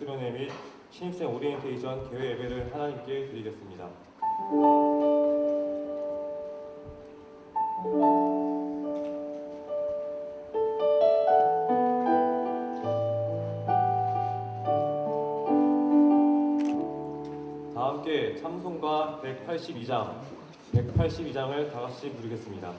수련회 및 신입생 오리엔테이션 개회 예배를 하나님께 드리겠습니다. 다 함께 찬송가 182장을 다 같이 부르겠습니다.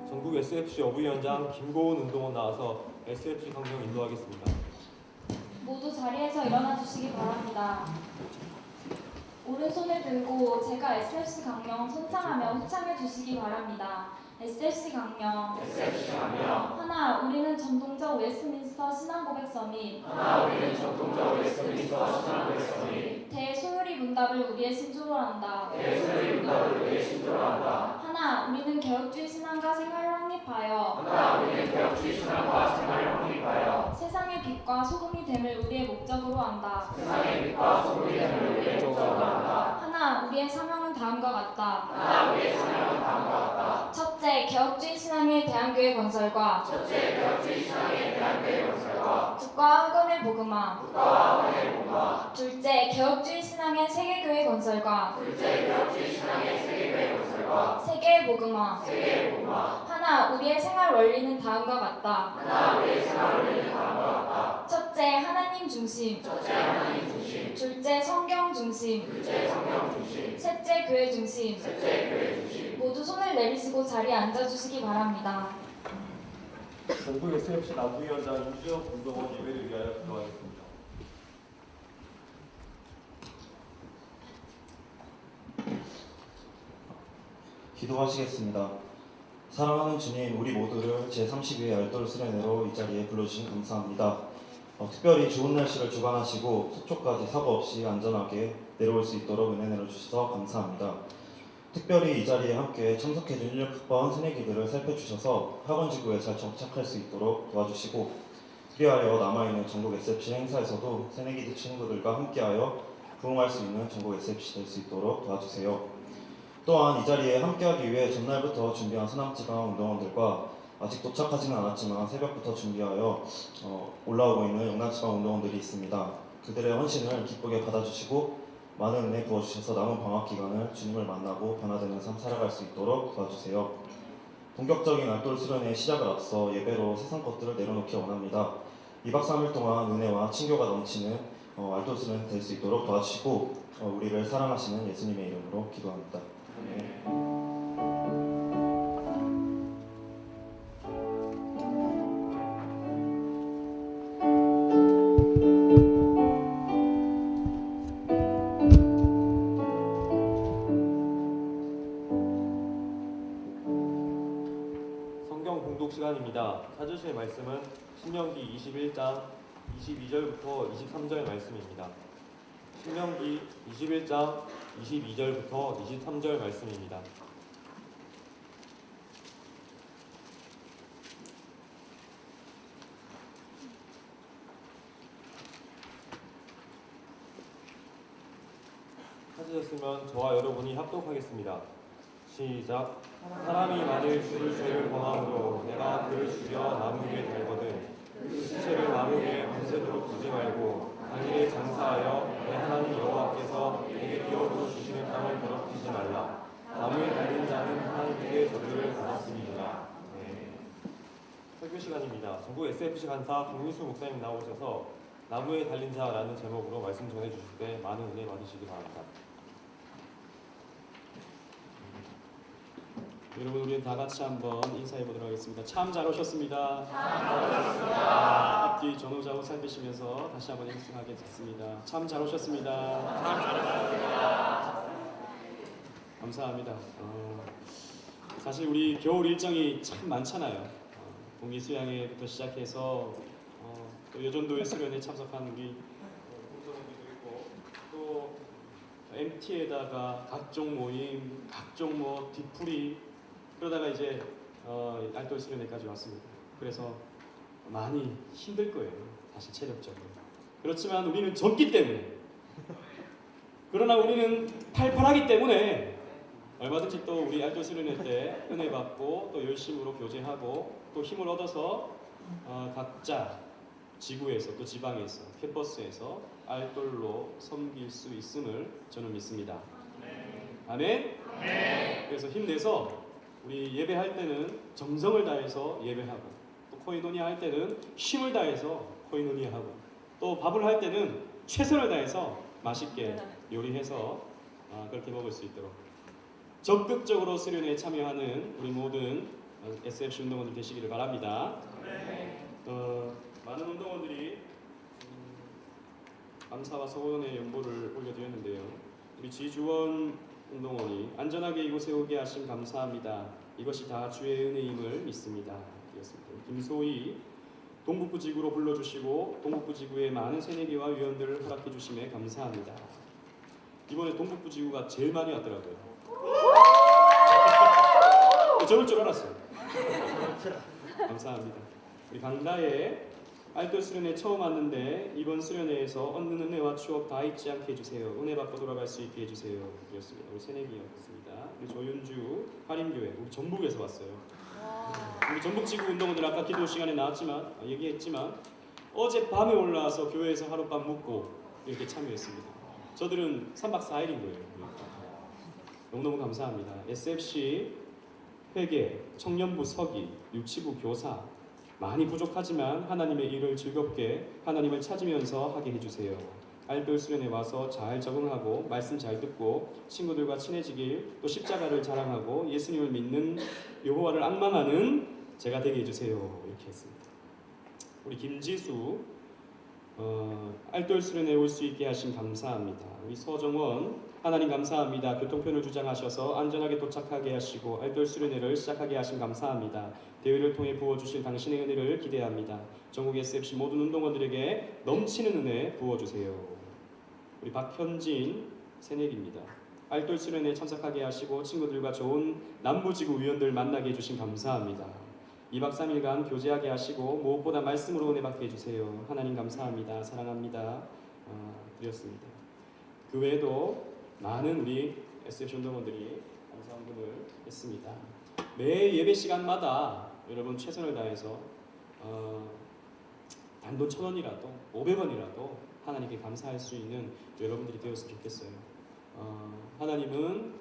찬송가 SFC 어부위원장 김고은 운동원 나와서 SFC 강령 인도하겠습니다. 모두 자리에서 일어나 주시기 바랍니다. 오른손을 들고 제가 SFC 강령 선창하며 호창해 주시기 바랍니다. SFC 강령. 하나, 우리는 전통적 웨스트민스터 신앙고백서 및 대소요리 문답을 우리의 신조로 한다. 하나, 우리는 개혁주의 신앙과 생활을 확립하여 세상의 빛과 소금이 됨을 우리의 목적으로 한다. 하나, 우리의 사명은 다음과 같다. 첫째, 개혁주의 신앙의 대한교회 건설과 국가와 학원의 복음화. 둘째, 개혁주의 신앙의 세계교회 건설과 세계의 복음화. 하나, 우리의 생활 원리는 다음과 같다. 첫째, 하나님 중심. 둘째, 성경 중심. 셋째, 교회 중심. 모두 손을 내리시고 자리에 앉아주시기 바랍니다. 전국 SFC 남부위원장 임주혁 운동원 예배를 위하여 기도하겠습니다. 기도하시겠습니다. 사랑하는 주님, 우리 모두를 제32회 열돌 수련회로 이 자리에 불러주신 감사합니다. 특별히 좋은 날씨를 주관하시고 속초까지 사고 없이 안전하게 내려올 수 있도록 은혜 내려주셔서 감사합니다. 특별히 이 자리에 함께 참석해준 16학번 새내기들을 살펴주셔서 학원지구에 잘 정착할 수 있도록 도와주시고, 그리하여 남아있는 전국 SFC 행사에서도 새내기들 친구들과 함께하여 부흥할 수 있는 전국 SFC 될 수 있도록 도와주세요. 또한 이 자리에 함께하기 위해 전날부터 준비한 서남지방 운동원들과 아직 도착하지는 않았지만 새벽부터 준비하여 올라오고 있는 영남지방 운동원들이 있습니다. 그들의 헌신을 기쁘게 받아주시고 많은 은혜 부어주셔서 남은 방학 기간을 주님을 만나고 변화되는 삶 살아갈 수 있도록 도와주세요. 본격적인 알돌 수련의 시작을 앞서 예배로 세상 것들을 내려놓기 원합니다. 2박 3일 동안 은혜와 친교가 넘치는 알돌 수련 될 수 있도록 도와주시고 우리를 사랑하시는 예수님의 이름으로 기도합니다. 성경 공독 시간입니다. 찾으실 말씀은 신명기 21장 22절부터 23절 말씀입니다. 신명기 21장 22절부터 23절 말씀입니다. 찾으셨으면 저와 여러분이 합독하겠습니다. 시작. 사람이 만일 주를 죄를 범함으로 내가 그를 죽여 나무 위에 달거든 그 시체를 나무 위에 밤새도록 두지 말고 당일에 장사하여 내 하나님 여호와께서 내게 기업으로 주시는 땅을 더럽히지 말라. 나무에 달린 자는 하나님께 저주를 받았습니다. 설교 시간입니다. 전국 SFC 간사 박민수 목사님 나오셔서 나무에 달린 자라는 제목으로 말씀 전해주실 때 많은 은혜 받으시기 바랍니다. 여러분, 우리 다 같이 한번 인사해 보도록 하겠습니다. 참 잘 오셨습니다. 앞뒤 전후좌우 살피시면서 다시 한번 인사하겠습니다. 참 잘 오셨습니다. 감사합니다. 사실 우리 겨울 일정이 참 많잖아요. 동기 수양회부터 시작해서 또 여전도의 수련회 참석하는 우리 공동원들도 있고 또 MT에다가 각종 모임, 각종 뒤풀이 그러다가 이제 알돌 수련회까지 왔습니다. 그래서 많이 힘들 거예요. 사실 체력적으로. 그렇지만 우리는 젊기 때문에 그러나 우리는 팔팔하기 때문에 얼마든지 또 우리 알돌 수련회 때 은혜 받고 또 열심으로 교제하고 또 힘을 얻어서 각자 지구에서 또 지방에서 캠퍼스에서 알돌로 섬길 수 있음을 저는 믿습니다. 아멘. 그래서 힘내서 우리 예배할 때는 정성을 다해서 예배하고 또 코이노니아 할 때는 힘을 다해서 코이노니아하고 또 밥을 할 때는 최선을 다해서 맛있게 요리해서 그렇게 먹을 수 있도록 적극적으로 수련회에 참여하는 우리 모든 SFC 운동원들 되시기를 바랍니다. 많은 운동원들이 감사와 서원의 연보를 올려드렸는데요. 우리 지주원 운동원이 안전하게 이곳에 오게 하신 감사합니다. 이것이 다 주의 은혜임을 믿습니다. 김소희 동북부 지구로 불러주시고 동북부 지구의 많은 새내기와 위원들을 허락해 주심에 감사합니다. 이번에 동북부 지구가 제일 많이 왔더라고요. 저럴 줄 알았어요. 감사합니다. 우리 강다에 알돌 수련회 처음 왔는데 이번 수련회에서 얻는 은혜와 추억 다 잊지 않게 해주세요. 은혜 받고 돌아갈 수 있게 해주세요. 이었습니다. 우리 새내기였습니다. 우리 조윤주 한림교회 우리 전북에서 왔어요. 우리 전북지구 운동원들 아까 기도 시간에 나왔지만 얘기했지만 어젯밤에 올라와서 교회에서 하룻밤 묵고 이렇게 참여했습니다. 저들은 3박 4일인 거예요. 너무너무 감사합니다. SFC 회계, 청년부 서기, 유치부 교사 많이 부족하지만 하나님의 일을 즐겁게 하나님을 찾으면서 하게 해주세요. 알돌 수련회 와서 잘 적응하고 말씀 잘 듣고 친구들과 친해지길 또 십자가를 자랑하고 예수님을 믿는 여호와를 앙망하는 제가 되게 해주세요. 이렇게 했습니다. 우리 김지수 알돌 수련회 올 수 있게 하신 감사합니다. 우리 서정원 하나님 감사합니다. 교통편을 주장하셔서 안전하게 도착하게 하시고 알돌 수련회를 시작하게 하신 감사합니다. 대회를 통해 부어주실 당신의 은혜를 기대합니다. 전국 SFC 모든 운동원들에게 넘치는 은혜 부어주세요. 우리 박현진 새내기입니다. 알돌 수련회에 참석하게 하시고 친구들과 좋은 남부지구 위원들 만나게 해주신 감사합니다. 2박 3일간 교제하게 하시고 무엇보다 말씀으로 은혜 받게 해주세요. 하나님 감사합니다. 사랑합니다. 드렸습니다. 그 외에도 많은 우리 SFC 운동원들이 감사헌금을 했습니다. 매 예배 시간마다 여러분 최선을 다해서 단돈 1,000원이라도 500원이라도 하나님께 감사할 수 있는 여러분들이 되었으면 좋겠어요. 하나님은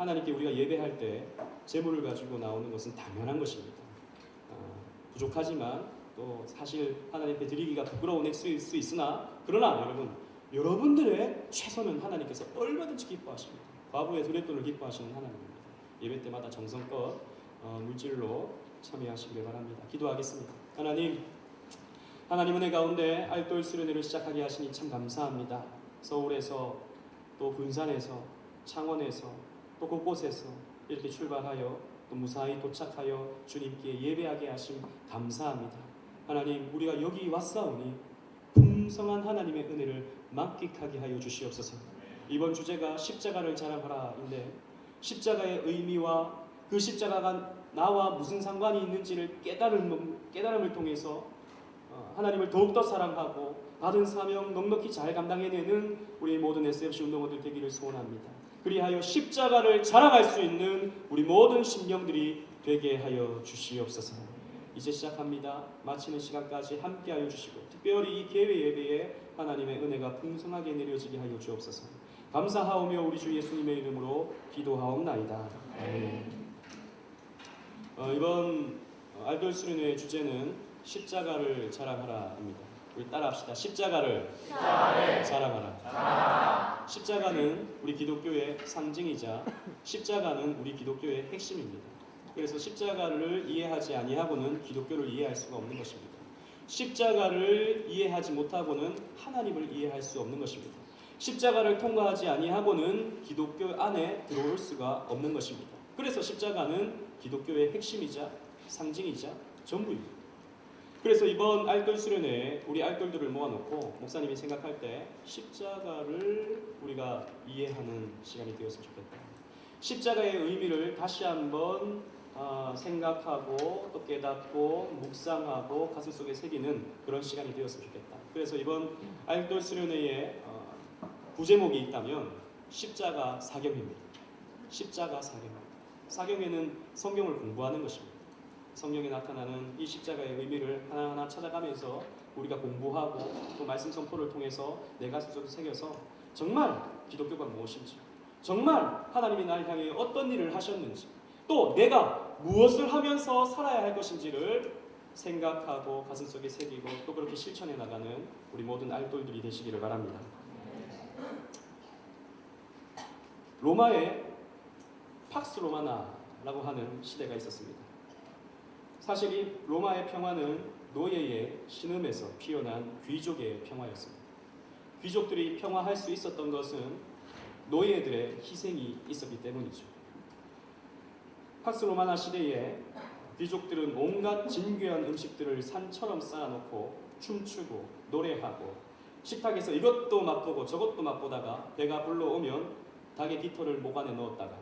하나님께 우리가 예배할 때 제물을 가지고 나오는 것은 당연한 것입니다. 부족하지만 또 사실 하나님께 드리기가 부끄러운 액수일 수 있으나 그러나 여러분들의 최선은 하나님께서 얼마든지 기뻐하십니다. 과부의 두레돈을 기뻐하시는 하나님입니다. 예배 때마다 정성껏 물질로 참여하시기를 바랍니다. 기도하겠습니다. 하나님 은혜 가운데 알돌 수련회를 시작하게 하시니 참 감사합니다. 서울에서 또 군산에서 창원에서 또 곳곳에서 이렇게 출발하여 또 무사히 도착하여 주님께 예배하게 하심 감사합니다. 하나님, 우리가 여기 왔사오니 풍성한 하나님의 은혜를 만끽하게 하여 주시옵소서. 이번 주제가 십자가를 자랑하라인데 십자가의 의미와 그 십자가가 나와 무슨 상관이 있는지를 깨달음을 통해서 하나님을 더욱더 사랑하고 받은 사명 넉넉히 잘 감당해내는 우리 모든 SFC 운동원들 되기를 소원합니다. 그리하여 십자가를 자랑할 수 있는 우리 모든 심령들이 되게 하여 주시옵소서. 이제 시작합니다. 마치는 시간까지 함께하여 주시고 특별히 이 개회 예배에 하나님의 은혜가 풍성하게 내려지게 하여 주옵소서. 감사하오며 우리 주 예수님의 이름으로 기도하옵나이다. 아멘. 이번 알돌 수련회의 주제는 십자가를 자랑하라입니다. 우리 따라합시다. 십자가를 자랑하라. 십자가는 우리 기독교의 상징이자 십자가는 우리 기독교의 핵심입니다. 그래서 십자가를 이해하지 아니하고는 기독교를 이해할 수가 없는 것입니다. 십자가를 이해하지 못하고는 하나님을 이해할 수 없는 것입니다. 십자가를 통과하지 아니하고는 기독교 안에 들어올 수가 없는 것입니다. 그래서 십자가는 기독교의 핵심이자 상징이자 전부입니다. 그래서 이번 알돌 수련회에 우리 알돌들을 모아놓고 목사님이 생각할 때 십자가를 우리가 이해하는 시간이 되었으면 좋겠다. 십자가의 의미를 다시 한번 생각하고 또 깨닫고 묵상하고 가슴속에 새기는 그런 시간이 되었으면 좋겠다. 그래서 이번 알돌 수련회에 부제목이 있다면 십자가 사경입니다. 십자가 사경. 사경에는 성경을 공부하는 것입니다. 성경에 나타나는 이 십자가의 의미를 하나하나 찾아가면서 우리가 공부하고 또 말씀 선포를 통해서 내 가슴 속에 새겨서 정말 기독교가 무엇인지, 정말 하나님이 나를 향해 어떤 일을 하셨는지, 또 내가 무엇을 하면서 살아야 할 것인지를 생각하고 가슴 속에 새기고 또 그렇게 실천해 나가는 우리 모든 알돌들이 되시기를 바랍니다. 로마에 팍스 로마나라고 하는 시대가 있었습니다. 사실 이 로마의 평화는 노예의 신음에서 피어난 귀족의 평화였습니다. 귀족들이 평화할 수 있었던 것은 노예들의 희생이 있었기 때문이죠. 팍스 로마나 시대에 귀족들은 온갖 진귀한 음식들을 산처럼 쌓아놓고 춤추고 노래하고 식탁에서 이것도 맛보고 저것도 맛보다가 배가 불러오면 닭의 깃털을 목 안에 넣었다가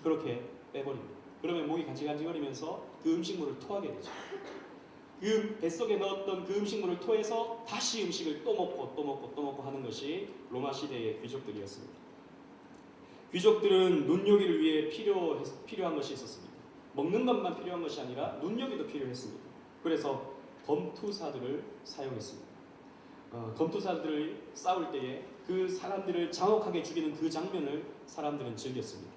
그렇게 빼버립니다. 그러면 목이 간질간질거리면서 그 음식물을 토하게 되죠. 그 뱃속에 넣었던 그 음식물을 토해서 다시 음식을 또 먹고 하는 것이 로마 시대의 귀족들이었습니다. 귀족들은 눈요기를 위해 필요한 것이 있었습니다. 먹는 것만 필요한 것이 아니라 눈요기도 필요했습니다. 그래서 검투사들을 사용했습니다. 검투사들이 싸울 때에 그 사람들을 장혹하게 죽이는 그 장면을 사람들은 즐겼습니다.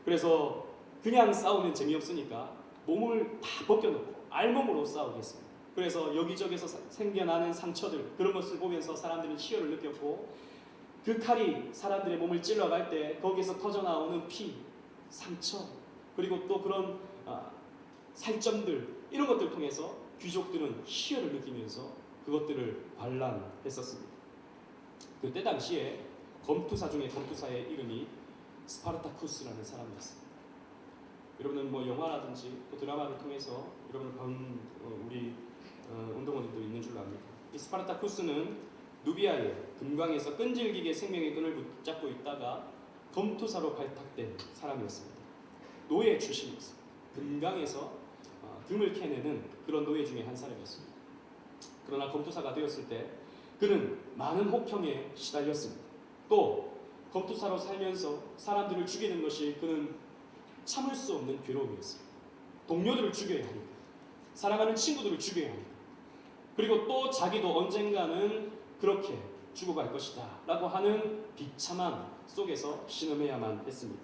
그래서 그냥 싸우면 재미없으니까 몸을 다 벗겨놓고 알몸으로 싸우겠습니다. 그래서 여기저기서 생겨나는 상처들, 그런 것을 보면서 사람들은 치열을 느꼈고 그 칼이 사람들의 몸을 찔러갈 때 거기서 터져나오는 피, 상처, 그리고 또 그런 살점들, 이런 것들을 통해서 귀족들은 희열을 느끼면서 그것들을 관람했었습니다. 그때 당시에 검투사 중에 검투사의 이름이 스파르타쿠스라는 사람이었습니다. 여러분은 뭐 영화라든지 또 드라마를 통해서 여러분을 본 우리 운동원들도 있는 줄로 압니다. 이 스파르타쿠스는 누비아의 금광에서 끈질기게 생명의 끈을 붙잡고 있다가 검투사로 발탁된 사람이었습니다. 노예 출신이었습니다. 금강에서 금을 캐내는 그런 노예 중에 한 사람이었습니다. 그러나 검투사가 되었을 때 그는 많은 혹평에 시달렸습니다. 또 검투사로 살면서 사람들을 죽이는 것이 그는 참을 수 없는 괴로움이었습니다. 동료들을 죽여야 하니까, 사랑하는 친구들을 죽여야 하니까, 그리고 또 자기도 언젠가는 그렇게 죽어갈 것이다 라고 하는 비참함 속에서 신음해야만 했습니다.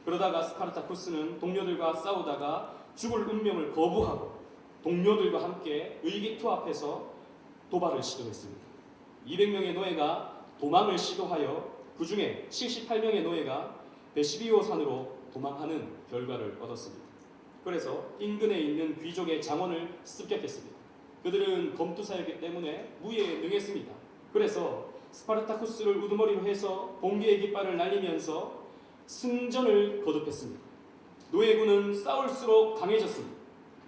그러다가 스파르타쿠스는 동료들과 싸우다가 죽을 운명을 거부하고 동료들과 함께 의기투합해서 도발을 시도했습니다. 200명의 노예가 도망을 시도하여 그 중에 78명의 노예가 베시비오 산으로 도망하는 결과를 얻었습니다. 그래서 인근에 있는 귀족의 장원을 습격했습니다. 그들은 검투사였기 때문에 무예에 능했습니다. 그래서 스파르타쿠스를 우두머리로 해서 봉기의 깃발을 날리면서 승전을 거듭했습니다. 노예군은 싸울수록 강해졌습니다.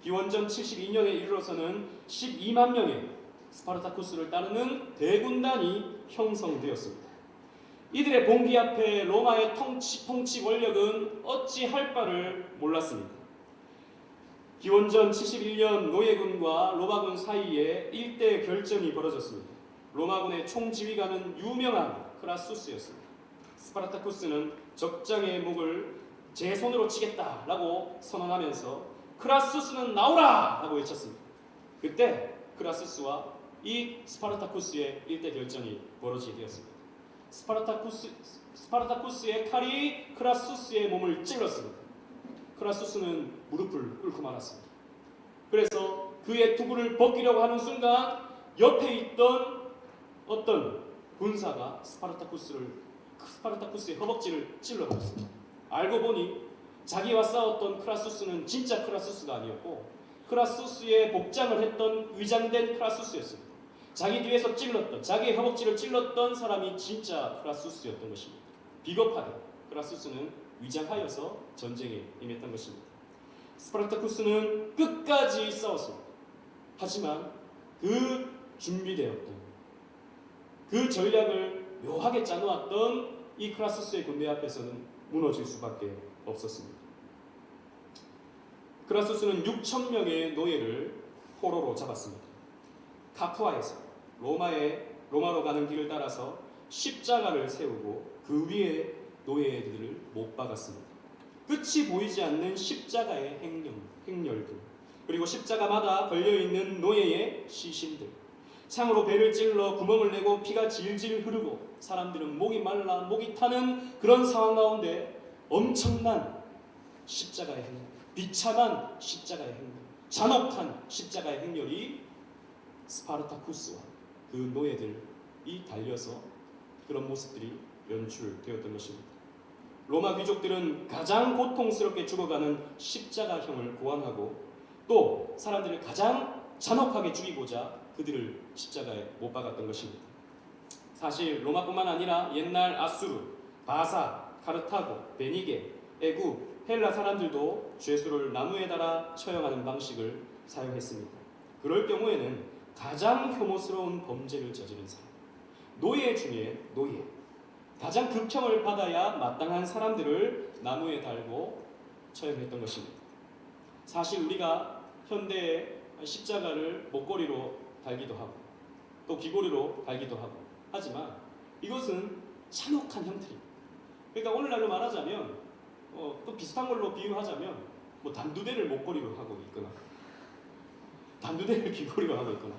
기원전 72년에 이르러서는 12만 명의 스파르타쿠스를 따르는 대군단이 형성되었습니다. 이들의 봉기 앞에 로마의 통치 권력은 어찌할 바를 몰랐습니다. 기원전 71년 노예군과 로마군 사이에 일대 결전이 벌어졌습니다. 로마군의 총지휘관은 유명한 크라수스였습니다. 스파르타쿠스는 적장의 목을 제 손으로 치겠다라고 선언하면서 크라수스는 나오라! 라고 외쳤습니다. 그때 크라수스와 이 스파르타쿠스의 일대 결전이 벌어지게 되었습니다. 스파르타쿠스의 칼이 크라수스의 몸을 찔렀습니다. 크라수스는 무릎을 꿇고 말았습니다. 그래서 그의 투구를 벗기려고 하는 순간 옆에 있던 어떤 군사가 스파르타쿠스의 허벅지를 찔러버렸습니다. 알고 보니 자기와 싸웠던 크라수스는 진짜 크라수스가 아니었고 크라수스의 복장을 했던 위장된 크라수스였습니다. 자기 뒤에서 찔렀던, 자기의 허벅지를 찔렀던 사람이 진짜 크라수스였던 것입니다. 비겁하게 크라수스는 위장하여서 전쟁에 임했던 것입니다. 스파르타쿠스는 끝까지 싸웠습니다. 하지만 그 준비되었던, 그 전략을 묘하게 짜놓았던 이 크라수스의 군대 앞에서는 무너질 수밖에 없었습니다. 크라수스는 6,000명의 노예를 포로로 잡았습니다. 카푸아에서 로마로 가는 길을 따라서 십자가를 세우고 그 위에 노예들을 못 박았습니다. 끝이 보이지 않는 십자가의 행렬들, 그리고 십자가마다 걸려있는 노예의 시신들, 창으로 배를 찔러 구멍을 내고 피가 질질 흐르고 사람들은 목이 말라 목이 타는 그런 상황 가운데 엄청난 십자가의 행렬, 비참한 십자가의 행렬, 잔혹한 십자가의 행렬이 스파르타쿠스와 그 노예들이 달려서 그런 모습들이 연출되었던 것입니다. 로마 귀족들은 가장 고통스럽게 죽어가는 십자가형을 고안하고 또 사람들을 가장 잔혹하게 죽이고자 그들을 십자가에 못 박았던 것입니다. 사실 로마뿐만 아니라 옛날 아수르, 바사, 카르타고, 베니게, 애굽, 헬라 사람들도 죄수를 나무에 달아 처형하는 방식을 사용했습니다. 그럴 경우에는 가장 혐오스러운 범죄를 저지른 사람, 노예 중에 노예, 가장 극형을 받아야 마땅한 사람들을 나무에 달고 처형했던 것입니다. 사실 우리가 현대의 십자가를 목걸이로 달기도 하고 또 귀걸이로 달기도 하고 하지만 이것은 잔혹한 형태입니다. 그러니까 오늘날로 말하자면 또 비슷한 걸로 비유하자면 뭐 단두대를 목걸이로 하고 있거나 단두대를 귀걸이로 하고 있거나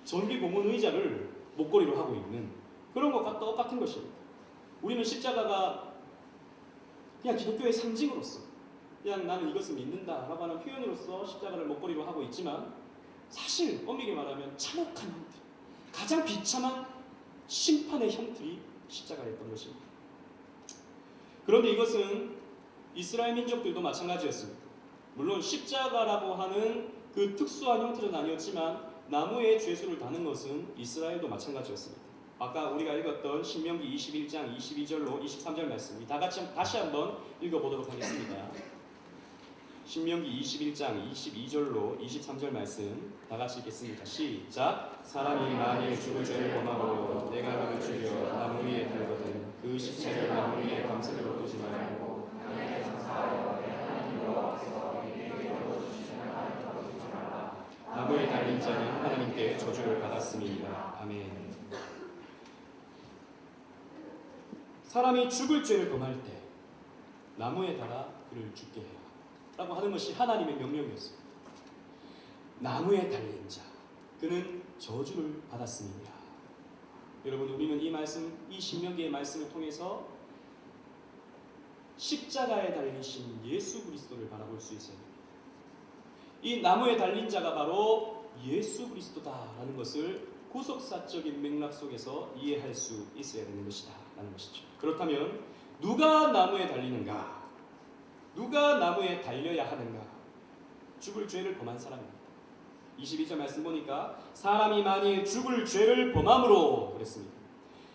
전기 고문 의자를 목걸이로 하고 있는 그런 것과 똑같은 것입니다. 우리는 십자가가 그냥 기독교의 상징으로서 그냥 나는 이것을 믿는다라고 하는 표현으로서 십자가를 목걸이로 하고 있지만 사실 엄밀히 말하면 잔혹한 형태, 가장 비참한 심판의 형틀이 십자가였던 것입니다. 그런데 이것은 이스라엘 민족들도 마찬가지였습니다. 물론 십자가라고 하는 그 특수한 형태는 아니었지만 나무에 죄수를 다는 것은 이스라엘도 마찬가지였습니다. 아까 우리가 읽었던 신명기 21장 22절로 23절 말씀 다시 한번 읽어보도록 하겠습니다. 신명기 21장 22절로 23절 말씀 다같이 읽겠습니다. 시작. 사람이 만일 죽을 죄를 범하고 내가 그를 죽여 나무 위에 달거든 그 시체를 나무 위에 밤새도록 두지 말고 나무에 달린 자는 하나님께 저주를 받았습니다. 아멘. 사람이 죽을 죄를 범할 때 나무에 달아 그를 죽게 해라 라고 하는 것이 하나님의 명령이었습니다. 나무에 달린 자 그는 저주를 받았습니다. 여러분 우리는 이 말씀, 이 신명기의 말씀을 통해서 십자가에 달리신 예수 그리스도를 바라볼 수 있어요. 이 나무에 달린 자가 바로 예수 그리스도다라는 것을 구속사적인 맥락 속에서 이해할 수 있어야 되는 것이다 라는 것이죠. 그렇다면 누가 나무에 달리는가? 누가 나무에 달려야 하는가? 죽을 죄를 범한 사람입니다. 22절 말씀 보니까 사람이 만일 죽을 죄를 범함으로 그랬습니다.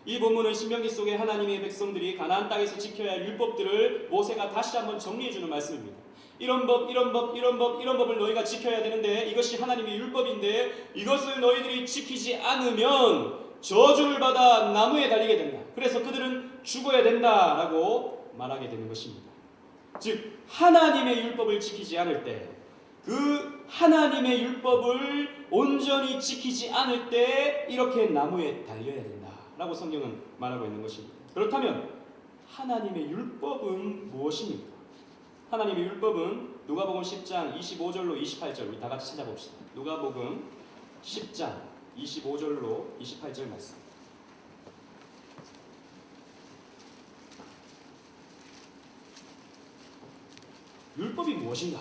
이 본문은 신명기 속에 하나님의 백성들이 가나안 땅에서 지켜야 할 율법들을 모세가 다시 한번 정리해 주는 말씀입니다. 이런 법을 너희가 지켜야 되는데 이것이 하나님의 율법인데 이것을 너희들이 지키지 않으면 저주를 받아 나무에 달리게 된다. 그래서 그들은 죽어야 된다라고 말하게 되는 것입니다. 즉 하나님의 율법을 지키지 않을 때, 그 하나님의 율법을 온전히 지키지 않을 때 이렇게 나무에 달려야 된다라고 성경은 말하고 있는 것입니다. 그렇다면 하나님의 율법은 무엇입니까? 하나님의 율법은 누가복음 10장 25절로 28절 우리 다 같이 찾아봅시다. 누가복음 10장 25절로 28절 말씀. 율법이 무엇인가?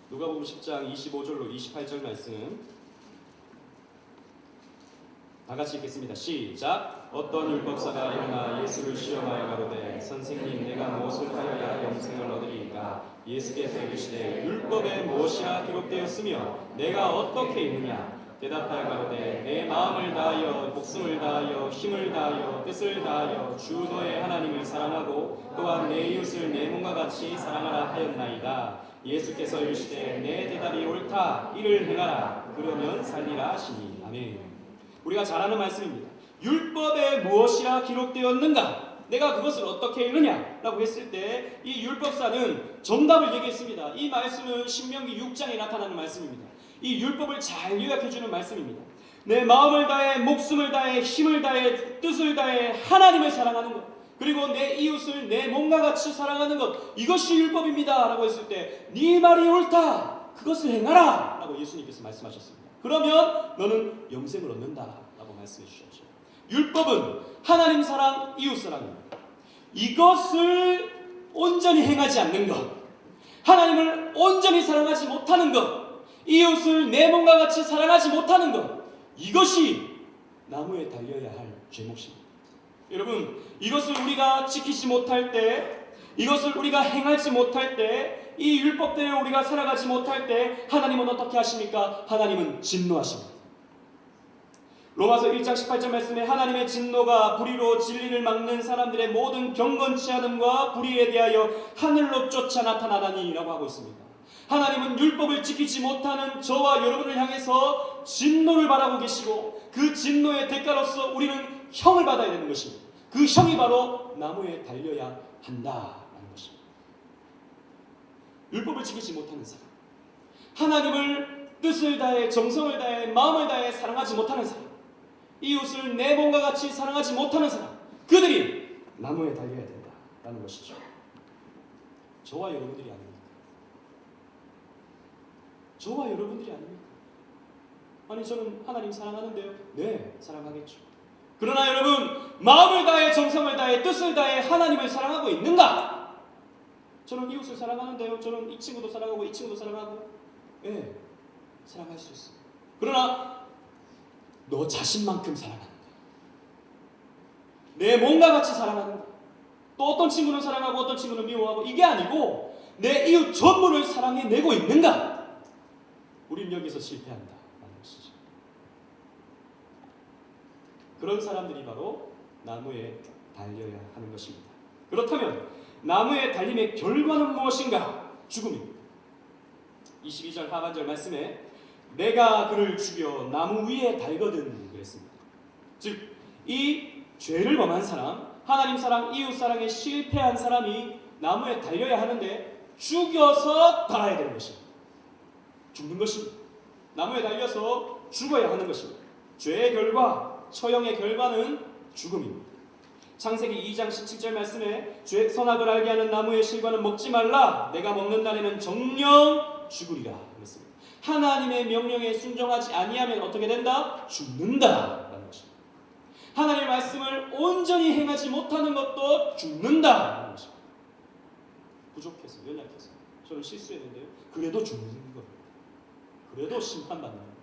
누가복음 10장 25절로 28절 말씀 다 같이 읽겠습니다. 시작. 어떤 율법사가 일어나 예수를 시험하여 가로되 선생님 내가 무엇을 하여야 영생을 얻으리이까? 예수께서 이르시되 율법에 무엇이라 기록되었으며 내가 어떻게 읽느냐? 대답하여 가로되 내 마음을 다하여 목숨을 다하여 힘을 다하여 뜻을 다하여 주 너의 하나님을 사랑하고 또한 내 이웃을 내 몸과 같이 사랑하라 하였나이다. 예수께서 이르시되 내 대답이 옳다. 이를 행하라. 그러면 살리라 하시니. 아멘. 우리가 잘 아는 말씀입니다. 율법에 무엇이라 기록되었는가? 내가 그것을 어떻게 읽느냐? 라고 했을 때 이 율법사는 정답을 얘기했습니다. 이 말씀은 신명기 6장에 나타나는 말씀입니다. 이 율법을 잘 요약해주는 말씀입니다. 내 마음을 다해 목숨을 다해 힘을 다해 뜻을 다해 하나님을 사랑하는 것, 그리고 내 이웃을 내 몸과 같이 사랑하는 것, 이것이 율법입니다 라고 했을 때 네 말이 옳다. 그것을 행하라 라고 예수님께서 말씀하셨습니다. 그러면 너는 영생을 얻는다 라고 말씀해 주셨죠. 율법은 하나님 사랑, 이웃 사랑입니다. 이것을 온전히 행하지 않는 것, 하나님을 온전히 사랑하지 못하는 것, 이웃을 내 몸과 같이 사랑하지 못하는 것, 이것이 나무에 달려야 할 죄목입니다. 여러분, 이것을 우리가 지키지 못할 때, 이것을 우리가 행하지 못할 때, 이 율법대로 우리가 살아가지 못할 때 하나님은 어떻게 하십니까? 하나님은 진노하십니다. 로마서 1장 18절 말씀에 하나님의 진노가 불의로 진리를 막는 사람들의 모든 경건치 않음과 불의에 대하여 하늘로 쫓아 나타나다니 라고 하고 있습니다. 하나님은 율법을 지키지 못하는 저와 여러분을 향해서 진노를 바라고 계시고 그 진노의 대가로서 우리는 형을 받아야 되는 것입니다. 그 형이 바로 나무에 달려야 한다라는 것입니다. 율법을 지키지 못하는 사람, 하나님을 뜻을 다해 정성을 다해 마음을 다해 사랑하지 못하는 사람, 이웃을 내 몸과 같이 사랑하지 못하는 사람, 그들이 나무에 달려야 된다라는 것이죠. 저와 여러분들이 아닙니까? 저와 여러분들이 아닙니까? 아니 저는 하나님 사랑하는데요. 네, 사랑하겠죠. 그러나 여러분, 마음을 다해 정성을 다해 뜻을 다해 하나님을 사랑하고 있는가? 저는 이웃을 사랑하는데요. 저는 이 친구도 사랑하고 이 친구도 사랑하고, 네, 사랑할 수 있어요. 그러나 너 자신만큼 사랑하는 거야. 내 몸과 같이 사랑하는 거야. 또 어떤 친구는 사랑하고 어떤 친구는 미워하고, 이게 아니고 내 이웃 전부를 사랑해내고 있는가? 우린 여기서 실패한다라는 것이죠. 그런 사람들이 바로 나무에 달려야 하는 것입니다. 그렇다면 나무에 달림의 결과는 무엇인가? 죽음입니다. 22절 하반절 말씀에 내가 그를 죽여 나무 위에 달거든 그랬습니다. 즉, 이 죄를 범한 사람, 하나님 사랑, 이웃 사랑에 실패한 사람이 나무에 달려야 하는데 죽여서 달아야 되는 것입니다. 죽는 것입니다. 나무에 달려서 죽어야 하는 것입니다. 죄의 결과, 처형의 결과는 죽음입니다. 창세기 2장 17절 말씀에 선악을 알게 하는 나무의 실과는 먹지 말라. 내가 먹는 날에는 정녕 죽으리라 그랬습니다. 하나님의 명령에 순종하지 아니하면 어떻게 된다? 죽는다 라는 것입니다. 하나님의 말씀을 온전히 행하지 못하는 것도 죽는다. 부족해서, 연약해서. 저는 실수했는데요. 그래도 죽는 거예요. 그래도 심판받는 거예요.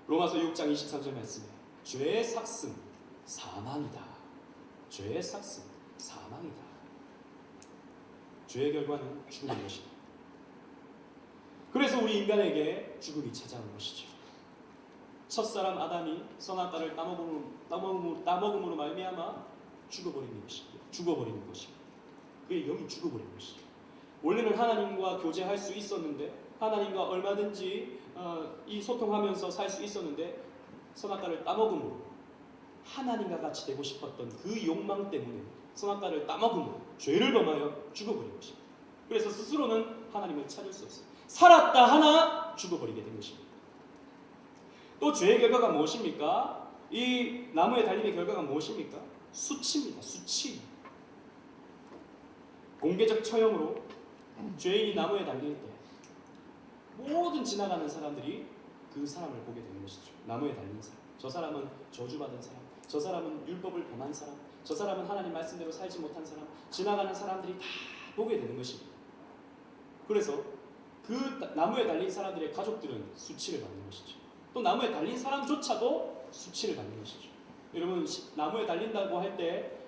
로마서 6장 23절 말씀에 죄의 삭슨 사망이다. 죄의 삭슨 사망이다. 죄의 결과는 죽는 것이다. 그래서 우리 인간에게 죽음이 찾아오는 것이죠. 첫사람 아담이 선악과를 따먹음으로 말미암아 죽어버리는 것입니다. 그의 영이 죽어버리는 것이죠. 원래는 하나님과 교제할 수 있었는데, 하나님과 얼마든지 이 소통하면서 살 수 있었는데, 선악과를 따먹음으로 하나님과 같이 되고 싶었던 그 욕망 때문에 선악과를 따먹음으로 죄를 범하여 죽어버린 것입니다. 그래서 스스로는 하나님을 찾을 수 없어요. 살았다 하나 죽어버리게 된 것입니다. 또 죄의 결과가 무엇입니까? 이 나무에 달림의 결과가 무엇입니까? 수치입니다. 수치. 공개적 처형으로 죄인이 나무에 달릴 때 모든 지나가는 사람들이 그 사람을 보게 되는 것이죠. 나무에 달린 사람. 저 사람은 저주받은 사람. 저 사람은 율법을 범한 사람. 저 사람은 하나님 말씀대로 살지 못한 사람. 지나가는 사람들이 다 보게 되는 것입니다. 그래서 그 나무에 달린 사람들의 가족들은 수치를 받는 것이죠. 또 나무에 달린 사람조차도 수치를 받는 것이죠. 여러분, 나무에 달린다고 할 때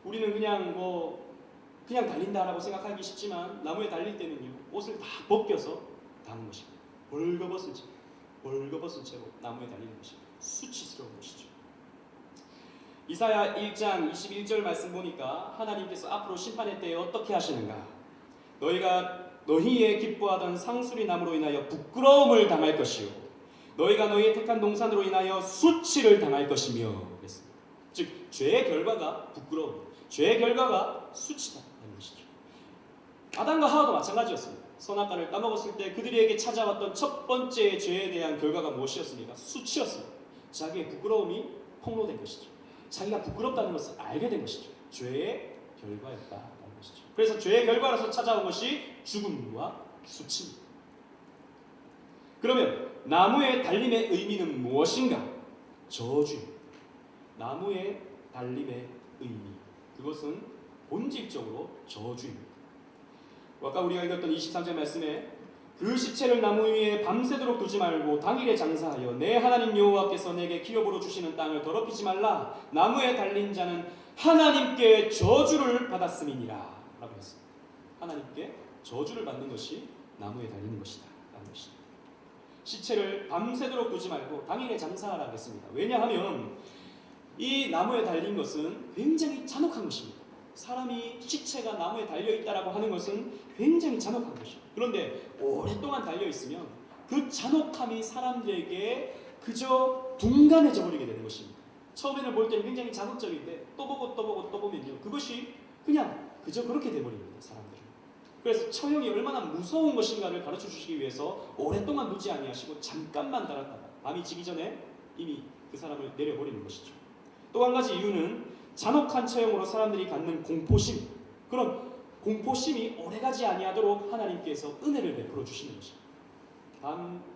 우리는 그냥 달린다라고 생각하기 쉽지만, 나무에 달릴 때는요, 옷을 다 벗겨서 다는 것입니다. 벌거벗은 채로 나무에 달리는 것입니다. 수치스러운 것이죠. 이사야 1장 21절 말씀 보니까 하나님께서 앞으로 심판의 때에 어떻게 하시는가? 너희의 기뻐하던 상수리 나무로 인하여 부끄러움을 당할 것이요, 너희가 너희의 택한 동산으로 인하여 수치를 당할 것이며, 그랬습니다. 즉 죄의 결과가 부끄러움, 죄의 결과가 수치다는 것이죠. 아담과 하와도 마찬가지였습니다. 선악과를 따먹었을 때 그들에게 찾아왔던 첫 번째 죄에 대한 결과가 무엇이었습니까? 수치였습니다. 자기의 부끄러움이 폭로된 것이죠. 자기가 부끄럽다는 것을 알게 된 것이죠. 죄의 결과였다는 것이죠. 그래서 죄의 결과로서 찾아온 것이 죽음과 수치입니다. 그러면 나무의 달림의 의미는 무엇인가? 저주입니다. 나무의 달림의 의미, 그것은 본질적으로 저주입니다. 아까 우리가 읽었던 23절 말씀에 그 시체를 나무 위에 밤새도록 두지 말고 당일에 장사하여 내 하나님 여호와께서 내게 기업으로 주시는 땅을 더럽히지 말라. 나무에 달린 자는 하나님께 저주를 받았음이니라 라고 했습니다. 하나님께 저주를 받는 것이 나무에 달리는 것이다 라는 것입니다. 시체를 밤새도록 두지 말고 당일에 장사하라고 했습니다. 왜냐하면 이 나무에 달린 것은 굉장히 잔혹한 것입니다. 사람이 시체가 나무에 달려있다라고 하는 것은 굉장히 잔혹한 것입니다. 그런데 오랫동안 달려있으면 그 잔혹함이 사람들에게 그저 둔감해져 버리게 되는 것입니다. 처음에는 볼 때는 굉장히 자극적인데 또 보고 또 보면요, 그것이 그냥 그저 그렇게 돼버립니다. 사람들은. 그래서 처형이 얼마나 무서운 것인가를 가르쳐 주시기 위해서 오랫동안 두지 아니하시고 잠깐만 달았다가 밤이 지기 전에 이미 그 사람을 내려버리는 것이죠. 또 한 가지 이유는 잔혹한 처형으로 사람들이 갖는 공포심, 그런 공포심이 오래가지 아니하도록 하나님께서 은혜를 베풀어 주시는 것입니다.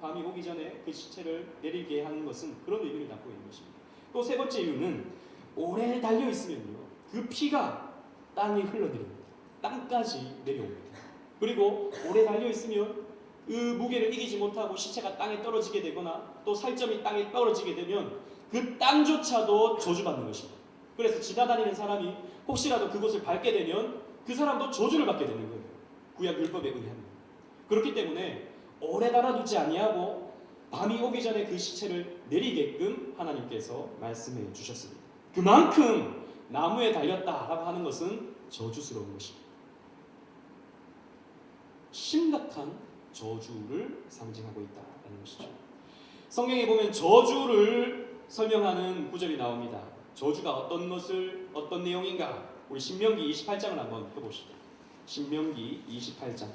밤이 오기 전에 그 시체를 내리게 하는 것은 그런 의미를 담고 있는 것입니다. 또 세 번째 이유는 오래 달려 있으면요, 그 피가 땅에 흘러내립니다. 땅까지 내려옵니다. 그리고 오래 달려 있으면 그 무게를 이기지 못하고 시체가 땅에 떨어지게 되거나 또 살점이 땅에 떨어지게 되면 그 땅조차도 저주받는 것입니다. 그래서 지나다니는 사람이 혹시라도 그곳을 밟게 되면 그 사람도 저주를 받게 되는 거예요. 구약 율법에 의하면. 그렇기 때문에 오래 달아두지 아니하고 밤이 오기 전에 그 시체를 내리게끔 하나님께서 말씀해 주셨습니다. 그만큼 나무에 달렸다라고 하는 것은 저주스러운 것입니다. 심각한 저주를 상징하고 있다는 것이죠. 성경에 보면 저주를 설명하는 구절이 나옵니다. 저주가 어떤 내용인가? 우리 신명기 28장을 한번 펴봅시다. 신명기 28장.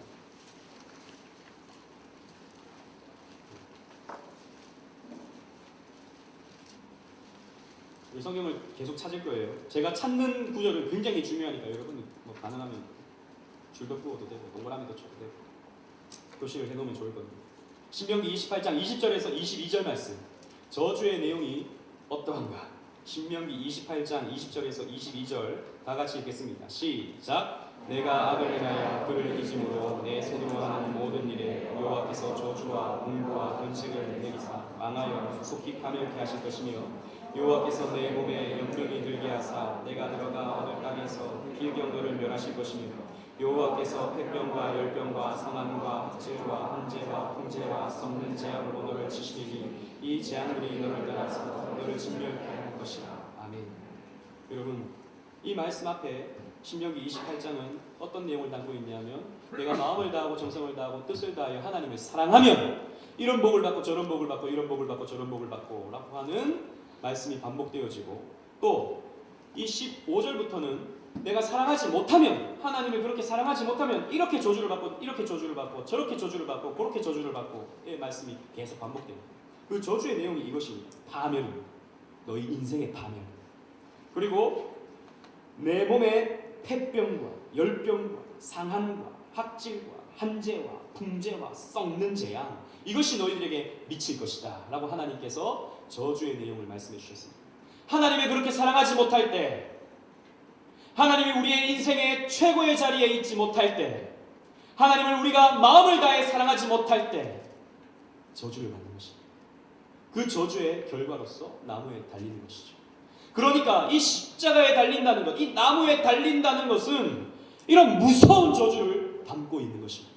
우리 성경을 계속 찾을 거예요. 제가 찾는 구절은 굉장히 중요하니까 여러분 가능하면 줄도 끄어도 되고 동그라미도 쳐도 되고 표시를 해놓으면 좋을 겁니다. 신명기 28장 20절에서 22절 말씀. 저주의 내용이 어떠한가? 신명기 28장 20절에서 22절 다 같이 읽겠습니다. 시작. 내가 악을 행하여 그를 잊음으로 내 손으로 하는 모든 일에 여호와께서 저주와 공고와 번책을 내리사 망하여 속히 파멸케 하실 것이며 여호와께서 내 몸에 염병이 들게 하사 내가 들어가 얻을 땅에서 필경거를 멸하실 것이며 여호와께서 폐병과 열병과 상함과 학질과 한재와 풍재와 썩는 재앙으로 너를 치시리니 이 재앙들이 너를 따라서 너를 진멸케 할 것이라. 아멘. 여러분, 이 말씀 앞에 신명기 28장은 어떤 내용을 담고 있냐면 내가 마음을 다하고 정성을 다하고 뜻을 다하여 하나님을 사랑하면 이런 복을 받고 저런 복을 받고 이런 복을 받고 저런 복을 받고 라고 하는 말씀이 반복되어지고 또 이 15절부터는 내가 사랑하지 못하면 하나님을 그렇게 사랑하지 못하면 이렇게 저주를 받고 이렇게 저주를 받고 저렇게 저주를 받고 그렇게 저주를 받고 이 말씀이 계속 반복됩니다. 그 저주의 내용이 이것입니다. 파멸입니다. 너희 인생의 파멸. 그리고 내 몸에 폐병과 열병과 상한과 학질과 한재와 풍재와 썩는 재앙 이것이 너희들에게 미칠 것이다 라고 하나님께서 저주의 내용을 말씀해 주셨습니다. 하나님을 그렇게 사랑하지 못할 때 하나님이 우리의 인생의 최고의 자리에 있지 못할 때 하나님을 우리가 마음을 다해 사랑하지 못할 때 저주를 받는 것입니다. 그 저주의 결과로서 나무에 달리는 것이죠. 그러니까 이 십자가에 달린다는 것, 이 나무에 달린다는 것은 이런 무서운 저주를 담고 있는 것입니다.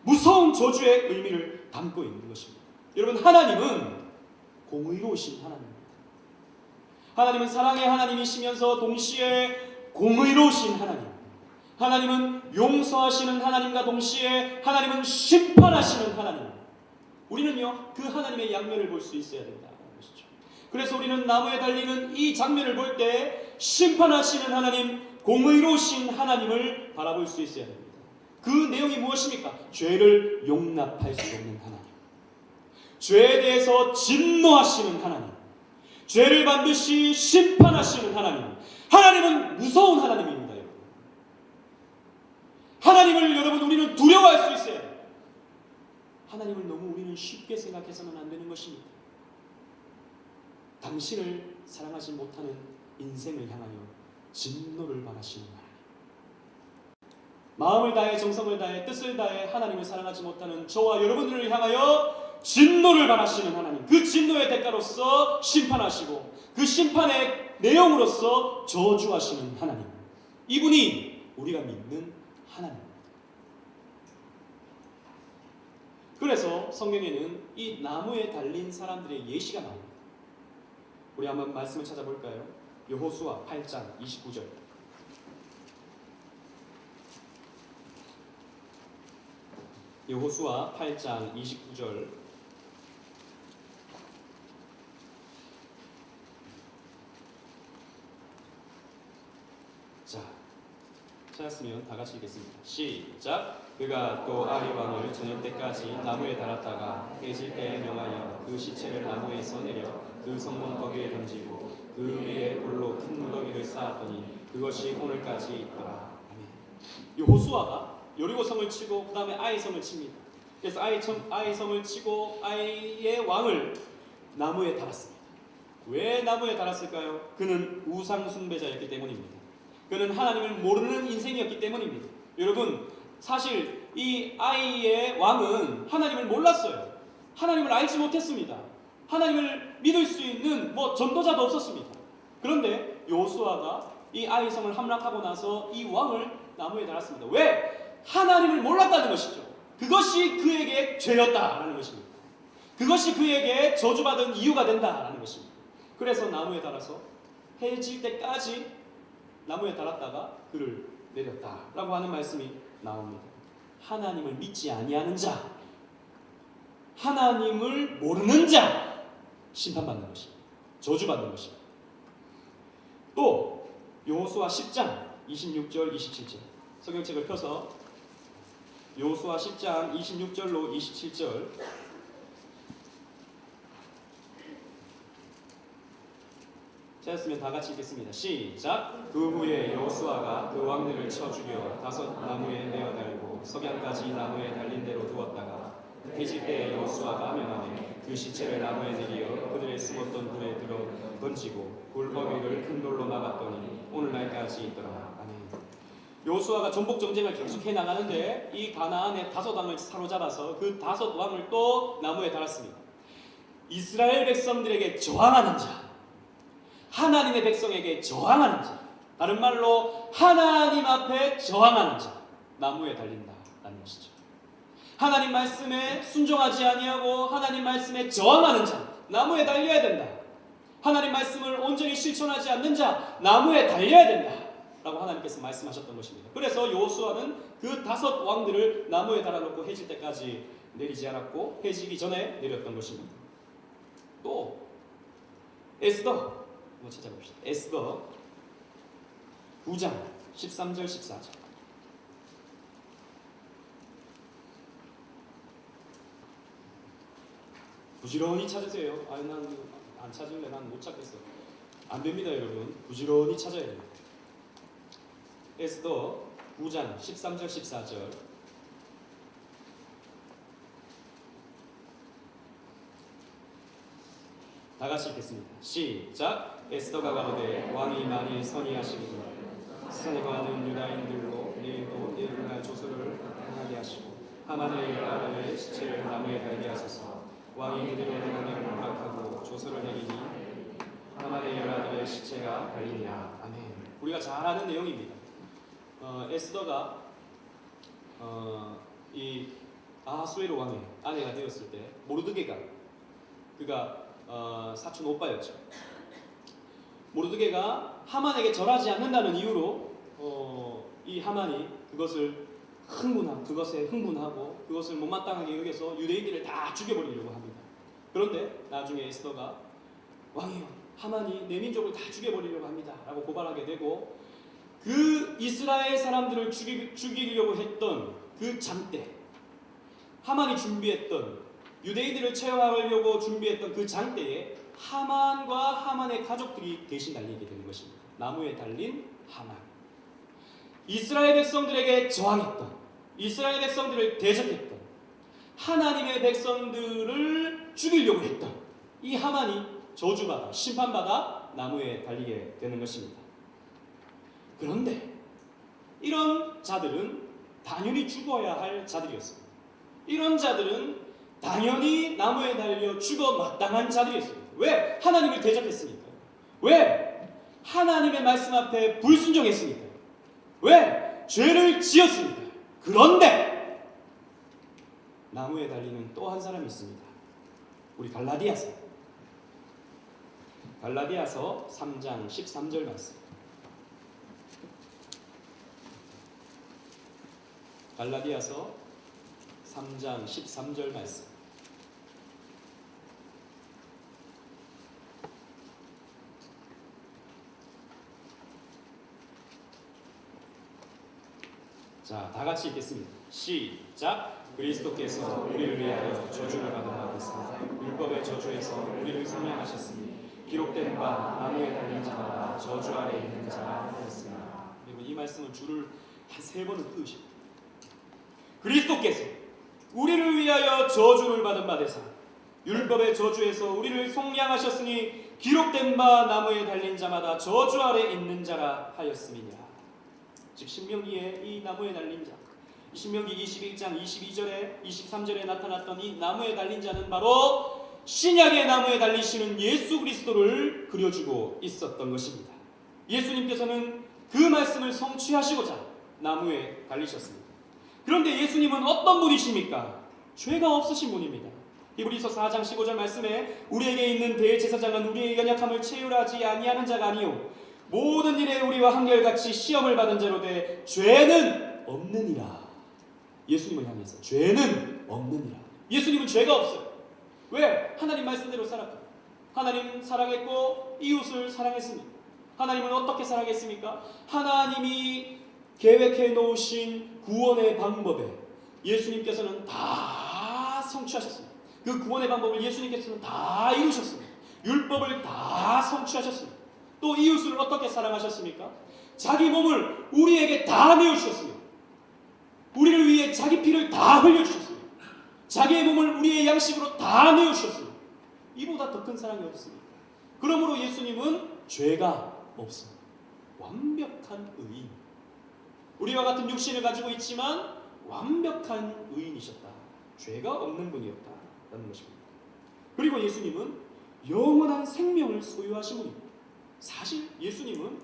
무서운 저주의 의미를 담고 있는 것입니다. 여러분, 하나님은 공의로우신 하나님입니다. 하나님은 사랑의 하나님이시면서 동시에 공의로우신 하나님. 하나님은 용서하시는 하나님과 동시에 하나님은 심판하시는 하나님. 우리는요, 그 하나님의 양면을 볼 수 있어야 된다는 것이죠. 그래서 우리는 나무에 달리는 이 장면을 볼 때 심판하시는 하나님, 공의로우신 하나님을 바라볼 수 있어야 됩니다. 그 내용이 무엇입니까? 죄를 용납할 수 없는 하나님, 죄에 대해서 진노하시는 하나님, 죄를 반드시 심판하시는 하나님. 하나님은 무서운 하나님입니다. 여러분. 하나님을 여러분 우리는 두려워할 수 있어요. 하나님을 너무 우리는 쉽게 생각해서는 안 되는 것입니다. 당신을 사랑하지 못하는 인생을 향하여 진노를 바라시는 하나님. 마음을 다해 정성을 다해 뜻을 다해 하나님을 사랑하지 못하는 저와 여러분들을 향하여 진노를 바라시는 하나님. 그 진노의 대가로서 심판하시고 그 심판의 내용으로서 저주하시는 하나님. 이분이 우리가 믿는 하나님. 그래서 성경에는 이 나무에 달린 사람들의 예시가 나옵니다. 우리 한번 말씀을 찾아볼까요? 여호수아 8장 29절. 여호수아 8장 29절. 자, 찾았으면 다 같이 읽겠습니다. 시작. 그가 또 아리 왕을 저녁 때까지 나무에 달았다가 해질 때에 명하여 그 시체를 나무에서 내려 그 성문 거기에 던지고 그 위에 돌로 큰 무더기를 쌓았더니 그것이 오늘까지 있더라. 아멘. 여호수아가 여리고성을 치고 그 다음에 아이 성을 칩니다. 그래서 아이 성을 치고 아이의 왕을 나무에 달았습니다. 왜 나무에 달았을까요? 그는 우상 숭배자였기 때문입니다. 그는 하나님을 모르는 인생이었기 때문입니다. 여러분, 사실 이 아이의 왕은 하나님을 몰랐어요. 하나님을 알지 못했습니다. 하나님을 믿을 수 있는 전도자도 없었습니다. 그런데 여호수아가 이 아이 성을 함락하고 나서 이 왕을 나무에 달았습니다. 왜? 하나님을 몰랐다는 것이죠. 그것이 그에게 죄였다라는 것입니다. 그것이 그에게 저주받은 이유가 된다라는 것입니다. 그래서 나무에 달아서 해질 때까지 나무에 달았다가 그를 내렸다라고 하는 말씀이 나옵니다. 하나님을 믿지 아니하는 자, 하나님을 모르는 자, 심판받는 것입니다. 저주받는 것입니다. 또 여호수아 10장 26절 27절 성경책을 펴서 여호수아 10장 26절로 27절 찾았으면 다 같이 읽겠습니다. 시작. 그 후에 여호수아가 그 왕들을 쳐 죽여 다섯 나무에 내어 달고 석양까지 나무에 달린 대로 두었다가 해질 때 여호수아가 명하되 그 시체를 나무에 내리어 그들의 숨었던 불에 들어 던지고 불 거기를 큰 돌로 막았더니 오늘날까지 있더라. 아멘. 여호수아가 전복 전쟁을 계속해 나가는데 이 가나안의 5왕을 사로잡아서 그 5왕을 또 나무에 달았습니다. 이스라엘 백성들에게 저항하는 자, 하나님의 백성에게 저항하는 자, 다른 말로 하나님 앞에 저항하는 자, 나무에 달린다라는 것이죠. 하나님 말씀에 순종하지 아니하고 하나님 말씀에 저항하는 자, 나무에 달려야 된다. 하나님 말씀을 온전히 실천하지 않는 자, 나무에 달려야 된다 라고 하나님께서 말씀하셨던 것입니다. 그래서 여호수아는 그 5 왕들을 나무에 달아놓고 해질 때까지 내리지 않았고 해지기 전에 내렸던 것입니다. 또 에스더 한번 찾아봅시다. 에스더 9장 13절 14절. 부지런히 찾으세요. 아니 난 안 찾을래. 난 못 찾겠어. 안 됩니다, 여러분. 부지런히 찾아야 됩니다. 에스더 9장 13절 14절. 다 같이 읽겠습니다. 시작. 에스더가 가로되 왕이 만일 선의하시거든 수산에 거하는 유다인들로 내일도 이르날 조서를 행하게 하시고 하만의 10아들의 시체를 나무에 달게 하소서. 왕이 그대로 행하기를 허락하고 조서를 내리니 하만의 10아들의 시체가 달리니라. 아멘. 우리가 잘 아는 내용입니다. 에스더가 이 아하수에로 왕의 아내가 되었을 때 모르드게가 그가 사촌 오빠였죠. 모르드게가 하만에게 절하지 않는다는 이유로 이 하만이 그것에 흥분하고 그것을 못마땅하게 여겨서 유대인들을 다 죽여버리려고 합니다. 그런데 나중에 에스더가 왕이여, 하만이 내 민족을 다 죽여버리려고 합니다 라고 고발하게 되고 그 이스라엘 사람들을 죽이려고 했던 그 장대, 하만이 준비했던 유대인들을 체험하려고 준비했던 그 장대에 하만과 하만의 가족들이 대신 달리게 되는 것입니다. 나무에 달린 하만. 이스라엘 백성들에게 저항했던, 이스라엘 백성들을 대적했던, 하나님의 백성들을 죽이려고 했던 이 하만이 저주받아 심판받아 나무에 달리게 되는 것입니다. 그런데 이런 자들은 당연히 죽어야 할 자들이었습니다. 이런 자들은 당연히 나무에 달려 죽어 마땅한 자들이었습니다. 왜? 하나님을 대적했으니까. 왜? 하나님의 말씀 앞에 불순종했으니까. 왜? 죄를 지었으니까. 그런데 나무에 달리는 또 한 사람이 있습니다. 우리 갈라디아서 3장 13절 말씀. 갈라디아서 3장 13절 말씀. 자, 다 같이 읽겠습니다. 시작. 그리스도께서 우리를 위하여 저주를 받은 바 됐습니다. 율법의 저주에서 우리를 생명하셨으니 기록된 바 나무에 달린 자마다 저주 아래 있는 자가 되었습니다. 그리고 이 말씀은 줄을 한 3번을 끄으십니다. 그리스도께서 우리를 위하여 저주를 받은 바 되사 율법의 저주에서 우리를 속량하셨으니 기록된 바 나무에 달린 자마다 저주 아래 있는 자라 하였음이니라. 즉 신명기에 이 나무에 달린 자, 신명기 21장 22절에 23절에 나타났던 이 나무에 달린 자는 바로 신약의 나무에 달리시는 예수 그리스도를 그려주고 있었던 것입니다. 예수님께서는 그 말씀을 성취하시고자 나무에 달리셨습니다. 그런데 예수님은 어떤 분이십니까? 죄가 없으신 분입니다. 히브리서 4장 15절 말씀에 우리에게 있는 대제사장은 우리의 연약함을 체휼하지 아니하는 자가 아니요 모든 일에 우리와 한결같이 시험을 받은 자로 돼 죄는 없느니라. 예수님을 향해서 죄는 없느니라. 예수님은 죄가 없어요. 왜? 하나님 말씀대로 살았고 하나님 사랑했고 이웃을 사랑했습니다. 하나님은 어떻게 사랑했습니까? 하나님이 계획해 놓으신 구원의 방법에 예수님께서는 다 성취하셨습니다. 그 구원의 방법을 예수님께서는 다 이루셨습니다. 율법을 다 성취하셨습니다. 또 이웃을 어떻게 사랑하셨습니까? 자기 몸을 우리에게 다 내어주셨습니다. 우리를 위해 자기 피를 다 흘려주셨습니다. 자기의 몸을 우리의 양식으로 다 내어주셨어요. 이보다 더 큰 사랑이 없습니다. 그러므로 예수님은 죄가 없습니다. 완벽한 의인. 우리와 같은 육신을 가지고 있지만 완벽한 의인이셨다. 죄가 없는 분이었다라는 것입니다. 그리고 예수님은 영원한 생명을 소유하신 분입니다. 사실 예수님은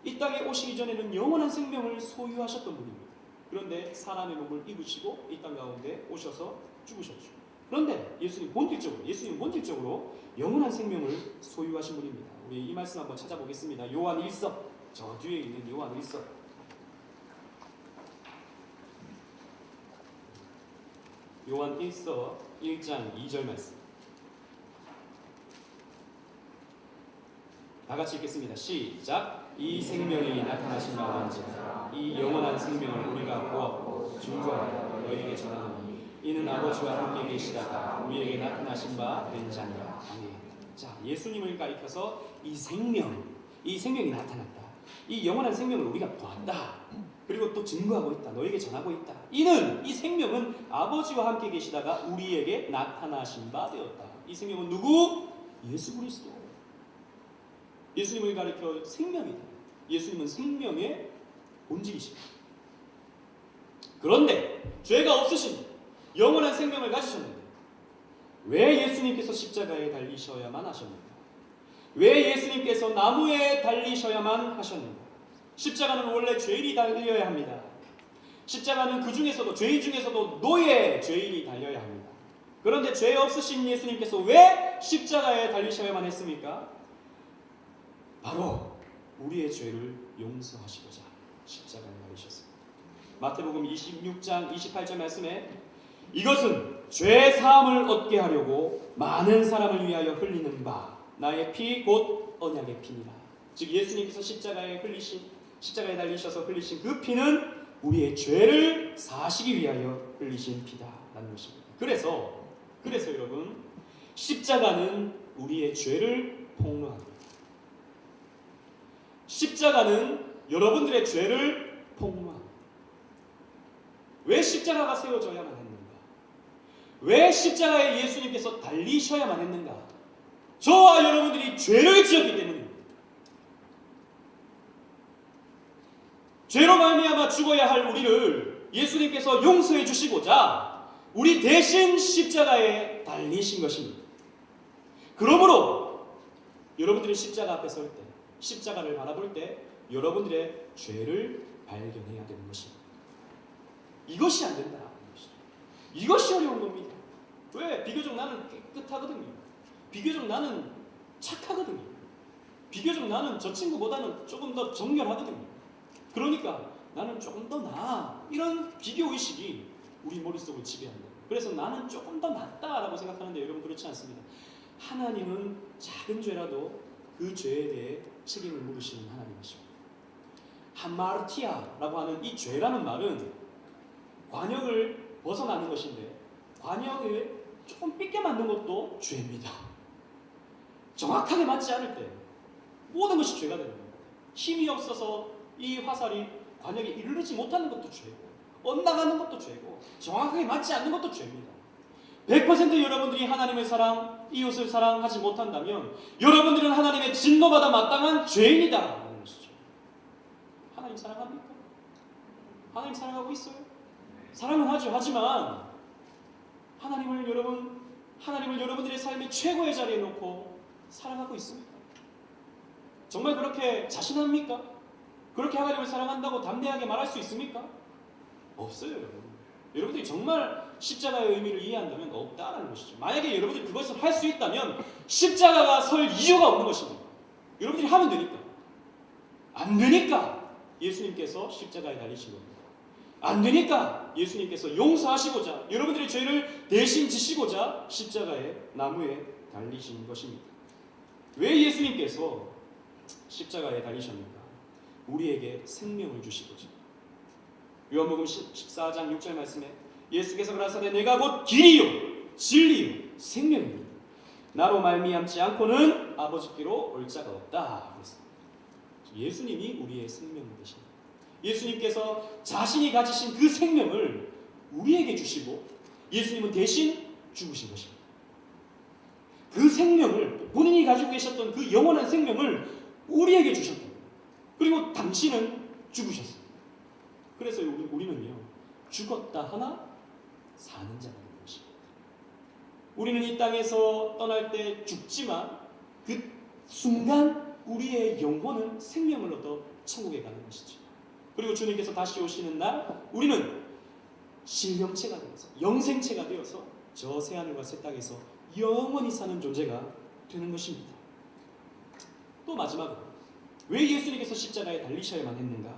이 땅에 오시기 전에는 영원한 생명을 소유하셨던 분입니다. 그런데 사람의 몸을 입으시고 이 땅 가운데 오셔서 죽으셨죠. 그런데 예수님은 본질적으로 영원한 생명을 소유하신 분입니다. 우리 이 말씀 한번 찾아보겠습니다. 요한 1서, 저 뒤에 있는 요한 1서. 요한 1서 1장 2절 말씀. 다 같이 읽겠습니다. 시작. 이 생명이 나타나신 바든지 이 영원한 생명을 우리가 보았고 증거하여 너희에게 전하노니 이는 아버지와 함께 계시다가 우리에게 나타나신 바 된 자니라. 아멘. 자, 예수님을 가리켜서 이 생명이 나타났다. 이 영원한 생명을 우리가 보았다. 그리고 또 증거하고 있다. 너에게 전하고 있다. 이 생명은 아버지와 함께 계시다가 우리에게 나타나신 바 되었다. 이 생명은 누구? 예수 그리스도. 예수님을 가리켜 생명이다. 예수님은 생명의 본질이십니다. 그런데 죄가 없으신 영원한 생명을 가지셨는데 왜 예수님께서 십자가에 달리셔야만 하셨는가? 왜 예수님께서 나무에 달리셔야만 하셨는가? 십자가는 원래 죄인이 달려야 합니다. 십자가는 그 중에서도 죄인 중에서도 노예 죄인이 달려야 합니다. 그런데 죄 없으신 예수님께서 왜 십자가에 달리셔야만 했습니까? 바로 우리의 죄를 용서하시고자 십자가에 달리셨습니다. 마태복음 26장 28절 말씀에 이것은 죄 사함을 얻게 하려고 많은 사람을 위하여 흘리는 바 나의 피 곧 언약의 피니라. 즉 예수님께서 십자가에 달리셔서 흘리신 그 피는 우리의 죄를 사하시기 위하여 흘리신 피다라는 것입니다. 그래서 여러분 십자가는 우리의 죄를 폭로합니다. 십자가는 여러분들의 죄를 폭로합니다. 왜 십자가가 세워져야만 했는가? 왜 십자가에 예수님께서 달리셔야만 했는가? 저와 여러분들이 죄를 지었기 때문입니다. 죄로 말미암아 죽어야 할 우리를 예수님께서 용서해 주시고자 우리 대신 십자가에 달리신 것입니다. 그러므로 여러분들이 십자가 앞에 설 때, 십자가를 바라볼 때 여러분들의 죄를 발견해야 되는 것입니다. 이것이 안 된다. 이것이 어려운 겁니다. 왜? 비교적 나는 깨끗하거든요. 비교적 나는 착하거든요. 비교적 나는 저 친구보다는 조금 더 정결하거든요. 그러니까 나는 조금 더 나아. 이런 비교의식이 우리 머릿속을 지배한다. 그래서 나는 조금 더 낫다라고 생각하는데 여러분 그렇지 않습니다. 하나님은 작은 죄라도 그 죄에 대해 책임을 물으시는 하나님이십니다. 하마르티아라고 하는 이 죄라는 말은 관역을 벗어나는 것인데 관역에 조금 삐게 맞는 것도 죄입니다. 정확하게 맞지 않을 때 모든 것이 죄가 되는 겁니다. 힘이 없어서 이 화살이 관역에 이르르지 못하는 것도 죄고 엇나가는 것도 죄고 정확하게 맞지 않는 것도 죄입니다. 100% 여러분들이 하나님의 사랑, 이웃을 사랑하지 못한다면 여러분들은 하나님의 진노받아 마땅한 죄인이다 라는 것이죠. 하나님 사랑합니까? 하나님 사랑하고 있어요? 사랑은 하죠. 하지만 하나님을 여러분들의 삶의 최고의 자리에 놓고 사랑하고 있습니까? 정말 그렇게 자신합니까? 그렇게 하나님을 사랑한다고 담대하게 말할 수 있습니까? 없어요, 여러분. 여러분들이 정말 십자가의 의미를 이해한다면 없다라는 것이죠. 만약에 여러분들이 그것을 할 수 있다면 십자가가 설 이유가 없는 것입니다. 여러분들이 하면 되니까. 안 되니까 예수님께서 십자가에 달리신 겁니다. 안 되니까 예수님께서 용서하시고자 여러분들의 죄를 대신 지시고자 십자가의 나무에 달리신 것입니다. 왜 예수님께서 십자가에 달리셨는가? 우리에게 생명을 주시고자. 요한복음 14장 6절 말씀에 예수께서 그러사대 내가 곧 길이요 진리요 생명이니 나로 말미암지 않고는 아버지께로 올 자가 없다. 예수님이 우리의 생명이 되십니다. 예수님께서 자신이 가지신 그 생명을 우리에게 주시고 예수님은 대신 죽으신 것입니다. 그 생명을, 본인이 가지고 계셨던 그 영원한 생명을 우리에게 주셨다. 그리고 당신은 죽으셨어요. 그래서 우리는요, 죽었다 하나 사는 자가 되는 것입니다. 우리는 이 땅에서 떠날 때 죽지만 그 순간 우리의 영혼은 생명을 얻어 천국에 가는 것이죠. 그리고 주님께서 다시 오시는 날 우리는 신령체가 되어서, 영생체가 되어서 저 새하늘과 새 땅에서 영원히 사는 존재가 되는 것입니다. 또 마지막으로 왜 예수님께서 십자가에 달리셔야만 했는가?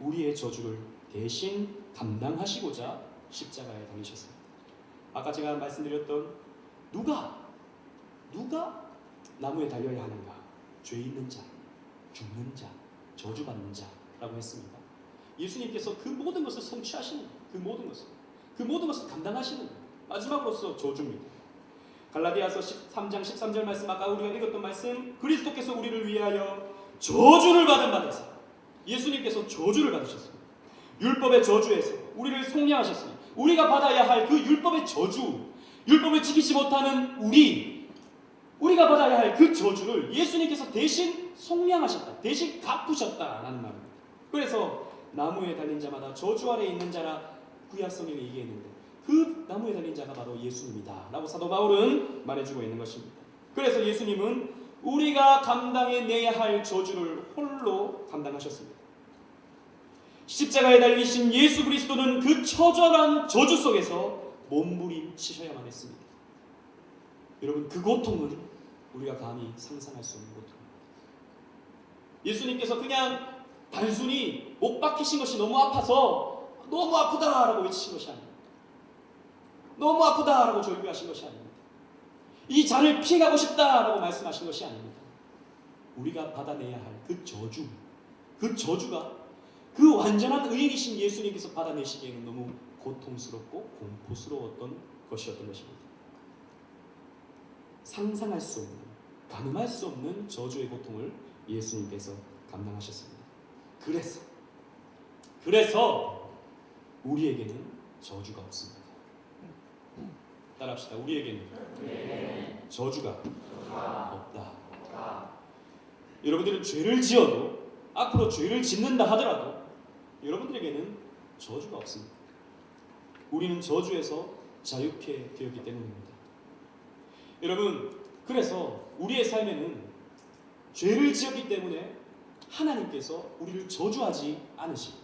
우리의 저주를 대신 감당하시고자 십자가에 달리셨습니다. 아까 제가 말씀드렸던 누가 나무에 달려야 하는가? 죄 있는 자, 죽는 자, 저주받는 자라고 했습니다. 예수님께서 그 모든 것을 성취하시는 거예요. 그 모든 것을 감당하시는 거예요. 마지막으로서 저주입니다. 갈라디아서 3장 13절 말씀, 아까 우리가 읽었던 말씀, 그리스도께서 우리를 위하여 저주를 받은 바 되사, 예수님께서 저주를 받으셨습니다. 율법의 저주에서 우리를 속량하셨으니 우리가 받아야 할 그 율법의 저주, 율법을 지키지 못하는 우리가 받아야 할 그 저주를 예수님께서 대신 속량하셨다, 대신 갚으셨다라는 말입니다. 그래서 나무에 달린 자마다 저주 아래 있는 자라 구약성경에 얘기했는데 그 나무에 달린 자가 바로 예수님이다 라고 사도 바울은 말해주고 있는 것입니다. 그래서 예수님은 우리가 감당해내야 할 저주를 홀로 감당하셨습니다. 십자가에 달리신 예수 그리스도는 그 처절한 저주 속에서 몸부림치셔야만 했습니다. 여러분, 그 고통은 우리가 감히 상상할 수 없는 고통입니다. 예수님께서 그냥 단순히 못 박히신 것이 너무 아파서 너무 아프다라고 외치신 것이 아닙니다. 너무 아프다라고 절규하신 것이 아닙니다. 이 잔을 피해가고 싶다라고 말씀하신 것이 아닙니다. 우리가 받아내야 할 그 저주, 그 저주가 그 완전한 의인이신 예수님께서 받아내시기에는 너무 고통스럽고 공포스러웠던 것이었던 것입니다. 상상할 수 없는, 가늠할 수 없는 저주의 고통을 예수님께서 감당하셨습니다. 그래서 우리에게는 저주가 없습니다. 따라합시다. 우리에게는 저주가 없다. 여러분들은 죄를 지어도, 앞으로 죄를 짓는다 하더라도 여러분들에게는 저주가 없습니다. 우리는 저주에서 자유케 되었기 때문입니다. 여러분, 그래서 우리의 삶에는 죄를 지었기 때문에 하나님께서 우리를 저주하지 않으시고,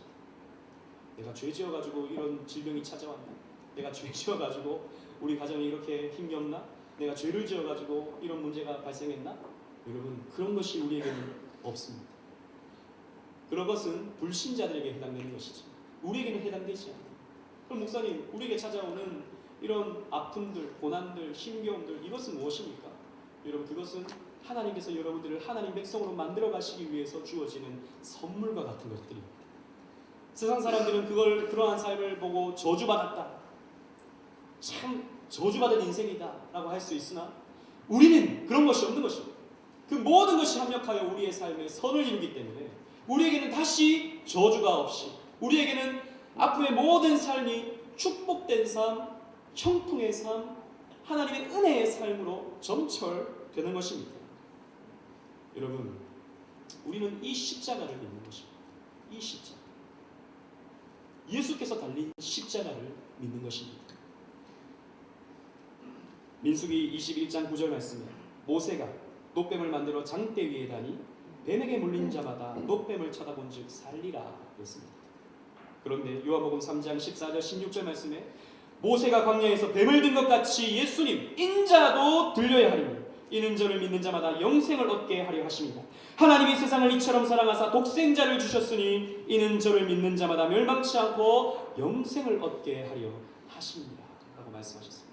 내가 죄 지어가지고 이런 질병이 찾아왔나? 내가 죄 지어가지고 우리 가정이 이렇게 힘겹나? 내가 죄를 지어가지고 이런 문제가 발생했나? 여러분, 그런 것이 우리에게는 없습니다. 그런 것은 불신자들에게 해당되는 것이지 우리에게는 해당되지 않아요. 그럼 목사님, 우리에게 찾아오는 이런 아픔들, 고난들, 힘겨움들, 이것은 무엇입니까? 여러분, 그것은 하나님께서 여러분들을 하나님 백성으로 만들어 가시기 위해서 주어지는 선물과 같은 것들입니다. 세상 사람들은 그러한 삶을 보고 저주받았다, 참 저주받은 인생이다 라고 할 수 있으나 우리는 그런 것이 없는 것입니다. 그 모든 것이 합력하여 우리의 삶에 선을 이루기 때문에 우리에게는 다시 저주가 없이, 우리에게는 앞으로의 모든 삶이 축복된 삶, 형통의 삶, 하나님의 은혜의 삶으로 점철되는 것입니다. 여러분, 우리는 이 십자가를 믿는 것입니다. 이 십자가, 예수께서 달린 십자가를 믿는 것입니다. 민수기 21장 9절 말씀에 모세가 놋뱀을 만들어 장대 위에 다니 뱀에게 물린 자마다 놋뱀을 쳐다본 즉 살리라 그랬습니다. 그런데 요한복음 3장 14절 16절 말씀에 모세가 광야에서 뱀을 든 것 같이 예수님 인자도 들려야 하리니 이는 저를 믿는 자마다 영생을 얻게 하려 하십니다. 하나님이 세상을 이처럼 사랑하사 독생자를 주셨으니 이는 저를 믿는 자마다 멸망치 않고 영생을 얻게 하려 하십니다 라고 말씀하셨습니다.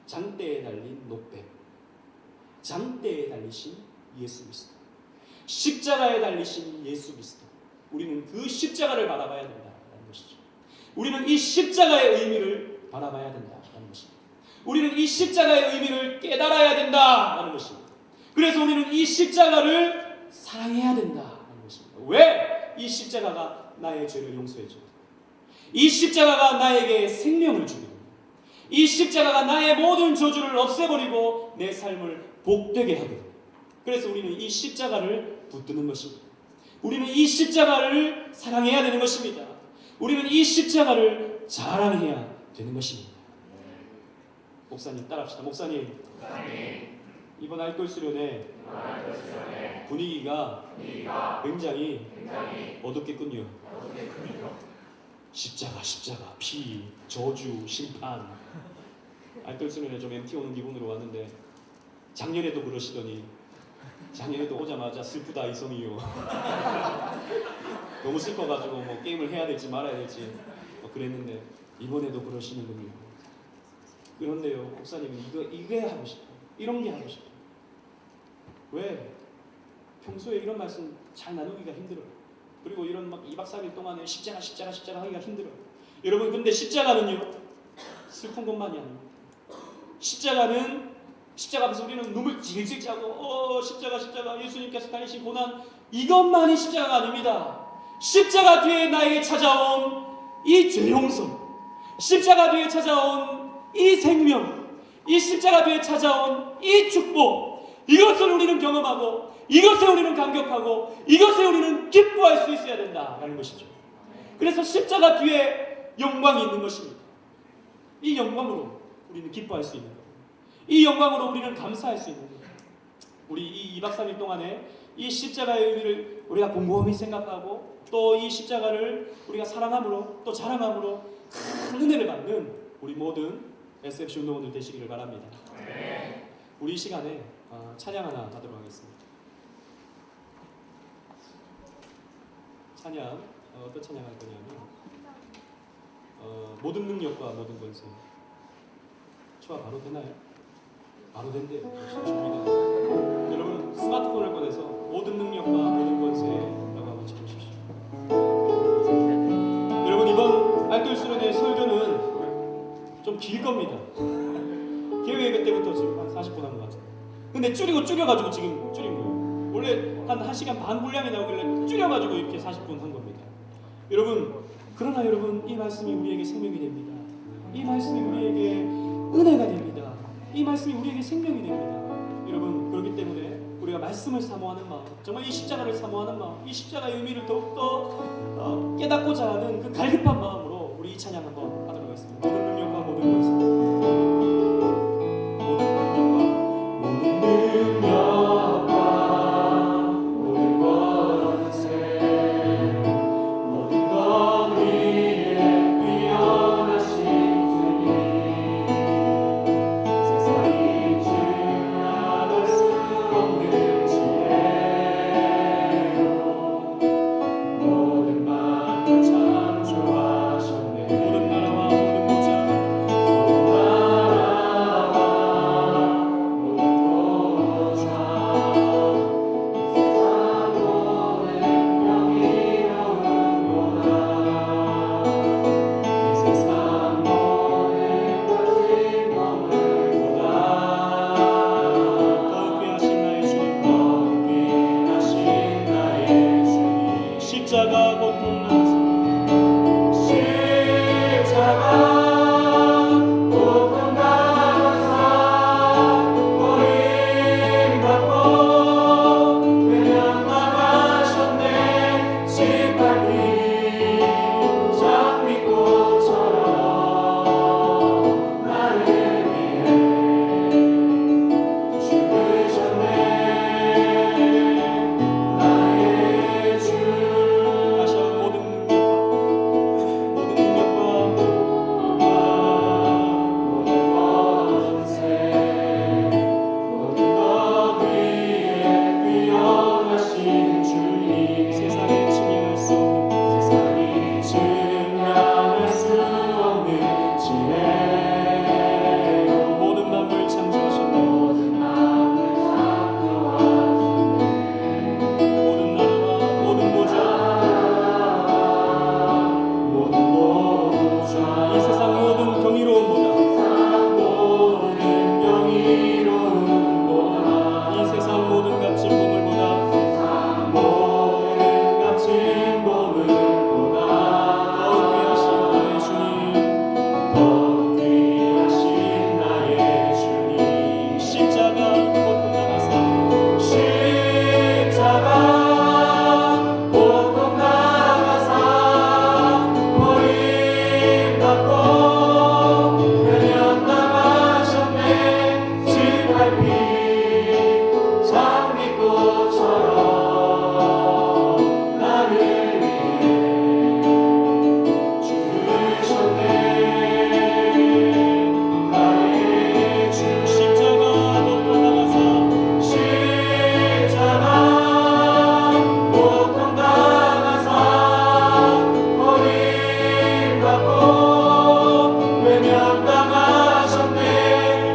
장대에 달린 놋뱀, 장대에 달리신 예수 그리스도, 십자가에 달리신 예수 그리스도, 우리는 그 십자가를 바라봐야 된다는 것이죠. 우리는 이 십자가의 의미를 바라봐야 된다는 것입니다. 우리는 이 십자가의 의미를 깨달아야 된다는 것입니다. 그래서 우리는 이 십자가를 사랑해야 된다는 것입니다. 왜? 이 십자가가 나의 죄를 용서해 주고, 이 십자가가 나에게 생명을 주고, 이 십자가가 나의 모든 저주를 없애버리고 내 삶을 복되게 하거든. 그래서 우리는 이 십자가를 붙드는 것입니다. 우리는 이 십자가를 사랑해야 되는 것입니다. 우리는 이 십자가를 자랑해야 되는 것입니다. 목사님 따라합시다. 목사님, 이번 알뜰 수련회 분위기가 굉장히 어둡겠군요. 십자가, 피, 저주, 심판. 알뜰 수련회 좀 MT 오는 기분으로 왔는데 작년에도 그러시더니 작년에도 오자마자 슬프다 이성이요. 너무 슬퍼가지고 뭐 게임을 해야 될지 말아야 될지 그랬는데 이번에도 그러시는군요. 그런데요, 목사님은 이게 하고 싶어. 이런 게 하고 싶어. 왜? 평소에 이런 말씀 잘 나누기가 힘들어요. 그리고 이런 막 2박 3일 동안에 십자가 하기가 힘들어요. 여러분, 근데 십자가는요, 슬픈 것만이 아닙니다. 십자가 앞에서 우리는 눈물 질질 짜고 십자가 예수님께서 다니신 고난, 이것만이 십자가가 아닙니다. 십자가 뒤에 나에게 찾아온 이 죄 용서, 십자가 뒤에 찾아온 이 생명, 이 십자가 뒤에 찾아온 이 축복, 이것을 우리는 경험하고 이것에 우리는 감격하고 이것에 우리는 기뻐할 수 있어야 된다라는 것이죠. 그래서 십자가 뒤에 영광이 있는 것입니다. 이 영광으로 우리는 기뻐할 수 있는 거예요. 이 영광으로 우리는 감사할 수 있는 거예요. 우리 이 2박 3일 동안에 이 십자가의 의미를 우리가 곰곰이 생각하고 또 이 십자가를 우리가 사랑함으로 또 자랑함으로 큰 은혜를 받는 우리 모든 SFC 운동원들 되시기를 바랍니다. 우리 이 시간에 찬양 하나 하도록 하겠습니다. 찬양, 어떤 찬양 할 거냐면 모든 능력과 모든 권세. 초아 바로 되나요? 바로 된대요. 준비가. 여러분 스마트폰을 꺼내서 모든 능력과 모든 권세라고 한번 쳐보십시오. 여러분, 이번 알뜰 수련회 설교는 좀 길 겁니다. 계획 때부터 지금 한 40분 한 것 같아요. 근데 줄여가지고 지금 줄인 거예요. 원래 한 1시간 반 분량이 나오길래 줄여가지고 이렇게 40분 한 겁니다. 그러나 여러분, 이 말씀이 우리에게 생명이 됩니다. 이 말씀이 우리에게 은혜가 됩니다. 이 말씀이 우리에게 생명이 됩니다. 여러분, 그렇기 때문에 우리가 말씀을 사모하는 마음, 정말 이 십자가를 사모하는 마음, 이 십자가의 의미를 더욱더 깨닫고자 하는 그 갈급한 마음으로 우리 이 찬양 한번 하도록 하겠습니다. 모든 능력과 모든 권세. 모든 나라와 받고 외면당하셨네. 짓밟힌 장미꽃처럼 나를 위해 죽으셨네. 나의 주 십자가 고통 당하사 고통 당하사 버림받고 외면당하셨네.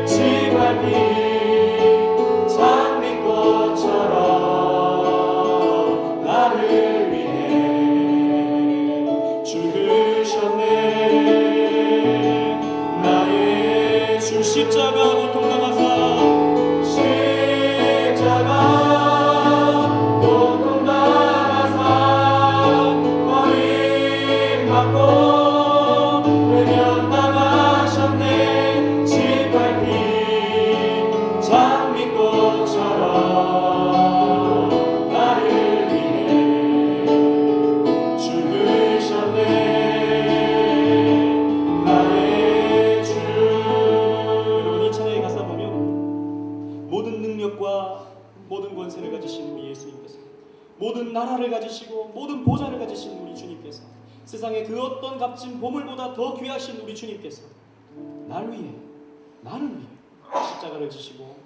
짓밟힌 장미꽃처럼 나를 위해 죽으셨네. 나의 주 십자가 고통 당하사 고통 당하사 버림받고 외면당하셨네. 짓밟힌 장미꽃처럼 나를 위해 죽으셨네. 나의 주. 여러분, 이 찬양에 가사 보면 모든 능력과 모든 권세를 가지신 우리 예수님께서, 모든 나라를 가지시고 모든 보좌를 가지신 우리 주님께서, 세상의 그 어떤 값진 보물보다 더 귀하신 우리 주님께서 나를 위해, 나를 위해 십자가를 지시고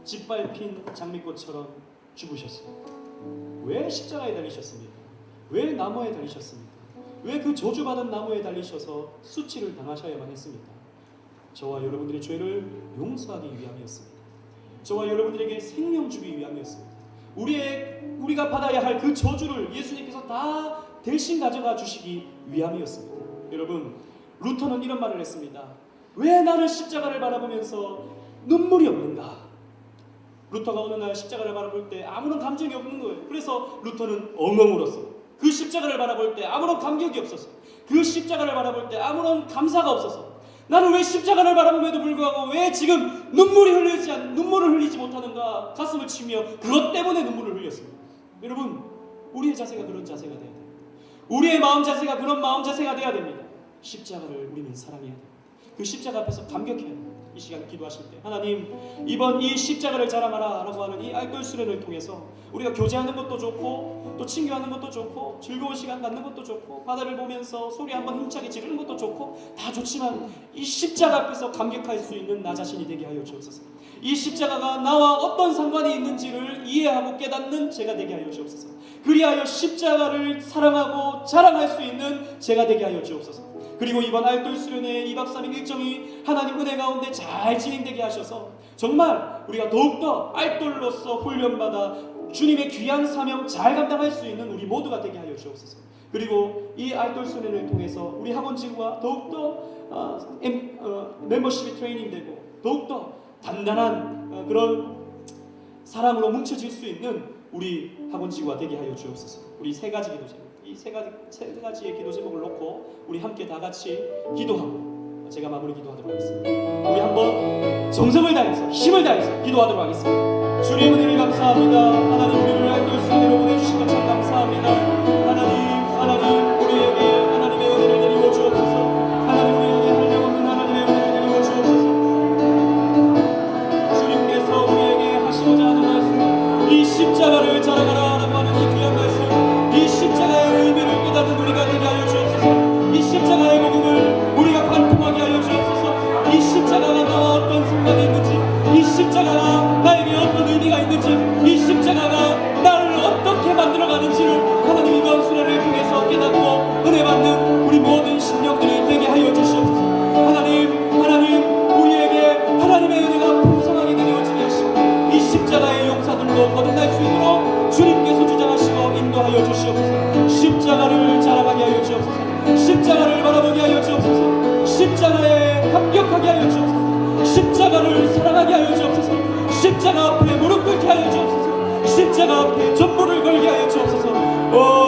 짓밟힌 장미꽃처럼 죽으셨습니다. 왜 십자가에 달리셨습니까? 왜 나무에 달리셨습니까? 왜 그 저주받은 나무에 달리셔서 수치를 당하셔야만 했습니까? 저와 여러분들의 죄를 용서하기 위함이었습니다. 저와 여러분들에게 생명 주기 위함이었습니다. 우리가 받아야 할 그 저주를 예수님께서 다 대신 가져가 주시기 위함이었습니다. 여러분, 루터는 이런 말을 했습니다. 왜 나는 십자가를 바라보면서 눈물이 없는가? 루터가 어느 날 십자가를 바라볼 때 아무런 감정이 없는 거예요. 그래서 루터는 엉엉 울었어요. 그 십자가를 바라볼 때 아무런 감격이 없었어. 그 십자가를 바라볼 때 아무런 감사가 없어서, 나는 왜 십자가를 바라봄에도 불구하고 왜 지금 눈물을 흘리지 못하는가 가슴을 치며 그것 때문에 눈물을 흘렸습니다. 여러분, 우리의 자세가 그런 자세가 돼야 돼요. 우리의 마음 자세가 그런 마음 자세가 돼야 됩니다. 십자가를 우리는 사랑해야 돼요. 그 십자가 앞에서 감격해야 돼요. 이 시간 기도하실 때, 하나님, 이번 이 십자가를 자랑하라 라고 하는 이 알뜰 수련을 통해서 우리가 교제하는 것도 좋고 또 친교하는 것도 좋고 즐거운 시간 갖는 것도 좋고 바다를 보면서 소리 한번 힘차게 지르는 것도 좋고 다 좋지만, 이 십자가 앞에서 감격할 수 있는 나 자신이 되게 하여 주옵소서. 이 십자가가 나와 어떤 상관이 있는지를 이해하고 깨닫는 제가 되게 하여 주옵소서. 그리하여 십자가를 사랑하고 자랑할 수 있는 제가 되게 하여 주옵소서. 그리고 이번 알뜰 수련회 2박 3일 일정이 하나님 은혜 가운데 잘 진행되게 하셔서 정말 우리가 더욱더 알뜰로서 훈련받아 주님의 귀한 사명 잘 감당할 수 있는 우리 모두가 되게 하여 주옵소서. 그리고 이 알뜰 수련회를 통해서 우리 학원진과 더욱더 멤버십이 트레이닝되고 더욱더 단단한 그런 사랑으로 뭉쳐질 수 있는 우리 학원지구가 되게 하여 주옵소서. 우리 세 가지 기도 제목, 이 세 가지의 기도 제목을 놓고 우리 함께 다 같이 기도하고 제가 마무리 기도하도록 하겠습니다. 우리 한번 정성을 다해서 힘을 다해서 기도하도록 하겠습니다. 주님의 은혜를 감사합니다. 하나님, 우리를 알뜰 수련회로 보내주신 것 참 감사합니다. 하나님, 우리에게 하나님의 은혜를 내리고 주옵소서. 하나님, 우리에게 한량없는 하나님의 은혜를 내리고 주옵소서. 주님께서 우리에게 하시고자 하는 말씀, 이 십자가를 자랑하라라고 하는 이 귀한 말씀, 이 십자가의 의미를 깨닫는 우리가 되게 하여 주옵소서. 이 십자가의 복음을 우리가 관통하게 하여 주옵소서. 이 십자가가 나와 어떤 상관이 있는지, 이 십자가가 나에게 어떤 의미가 있는지, 이 십자가가 나를 어떻게 만들어가는지를 하나님 이번 수련을 통해서 깨닫고 은혜 받는 우리 모든 심령들이 되게 하여 주시옵소서. 하나님, 우리에게 하나님의 은혜가 풍성하게 내려지게 하시고 이 십자가의 용사들로 거듭날 수 있도록 주님께서 주장하시고 인도하여 주시옵소서. 십자가를 자랑하게 하여 주옵소서. 십자가를 바라보게 하여 주옵소서. 십자가에 감격하게 하여 주옵소서. 십자가를 사랑하게 하여 주옵소서. 십자가 앞에 무릎 꿇게 하여 주옵소서. 십자가 앞에 전부를 걸게 하여 주옵소서.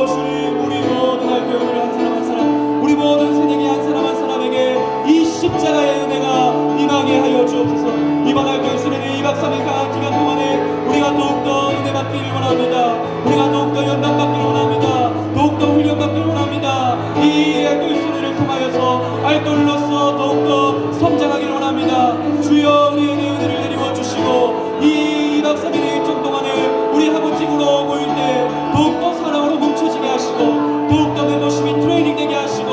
주님, 우리 모든 알교회를 한 사람 한 사람, 우리 모든 새내기 한 사람 한 사람에게 이 십자가의 은혜가 임하게 하여 주옵소서. 이번 알교회 수련회 2박 3일 강한 기간 동안에 우리가 더욱더 은혜 받기를 원합니다. 우리가 더욱더 연단 받기를 원합니다. 더욱더 훈련 받기를 원합니다. 이 알교회 수련회를 통하여서 알뜰 아들로서 더욱더 성장하기를 원합니다. 주여 우리에게 은혜를 내리워 주시고 이 2박 3일의 일정 동안에 우리 학원집으로 모일 때 더욱더 사랑으로 뭉쳐지게 하시고 더욱더 멤버십이 트레이닝되게 하시고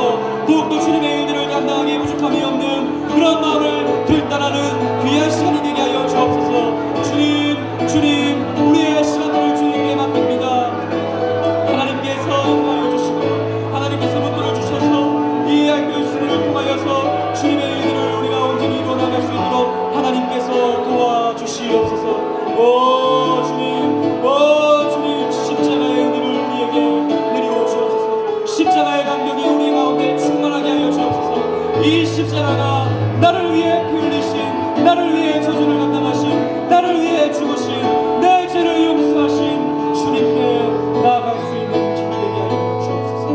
더욱더 주님의 일들을 감당하기에 부족함이 없는 그런 마음을 들따라는 귀한 시간이 되게 하여 주옵소서. 주님 우리의 시간들을 주님께 맡깁니다. 하나님께서 인도하여 주시고 하나님께서 붙들어 주셔서 이 알뜰 수련을 통하여서 주님의 일들을 우리가 온전히 이루어 나갈 수 있도록 하나님께서 도와주시옵소서. 오 주님 십자가의 은혜를 우리에게 내리워 주옵소서. 십자가의 감격이 우리 가운데 충만하게 하여 주옵소서. 이 십자가가 나를 위해 피 흘리신, 나를 위해 저주를 감당하신, 나를 위해 죽으신, 내 죄를 용서하신 주님께 나아갈 수 있는 길이 되게 하여 주옵소서.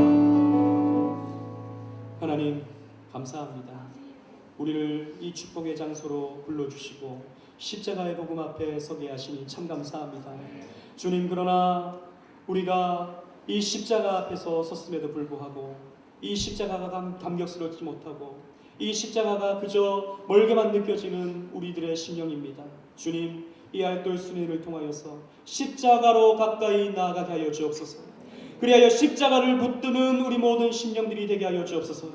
하나님 감사합니다. 우리를 이 축복의 장소로 불러주시고 십자가의 복음 앞에 서게 하시니 참 감사합니다. 주님, 그러나 우리가 이 십자가 앞에서 섰음에도 불구하고 이 십자가가 감격스럽지 못하고 이 십자가가 그저 멀게만 느껴지는 우리들의 심령입니다. 주님, 이 알뜰 순회를 통하여서 십자가로 가까이 나아가게 하여 주옵소서. 그리하여 십자가를 붙드는 우리 모든 심령들이 되게 하여 주옵소서.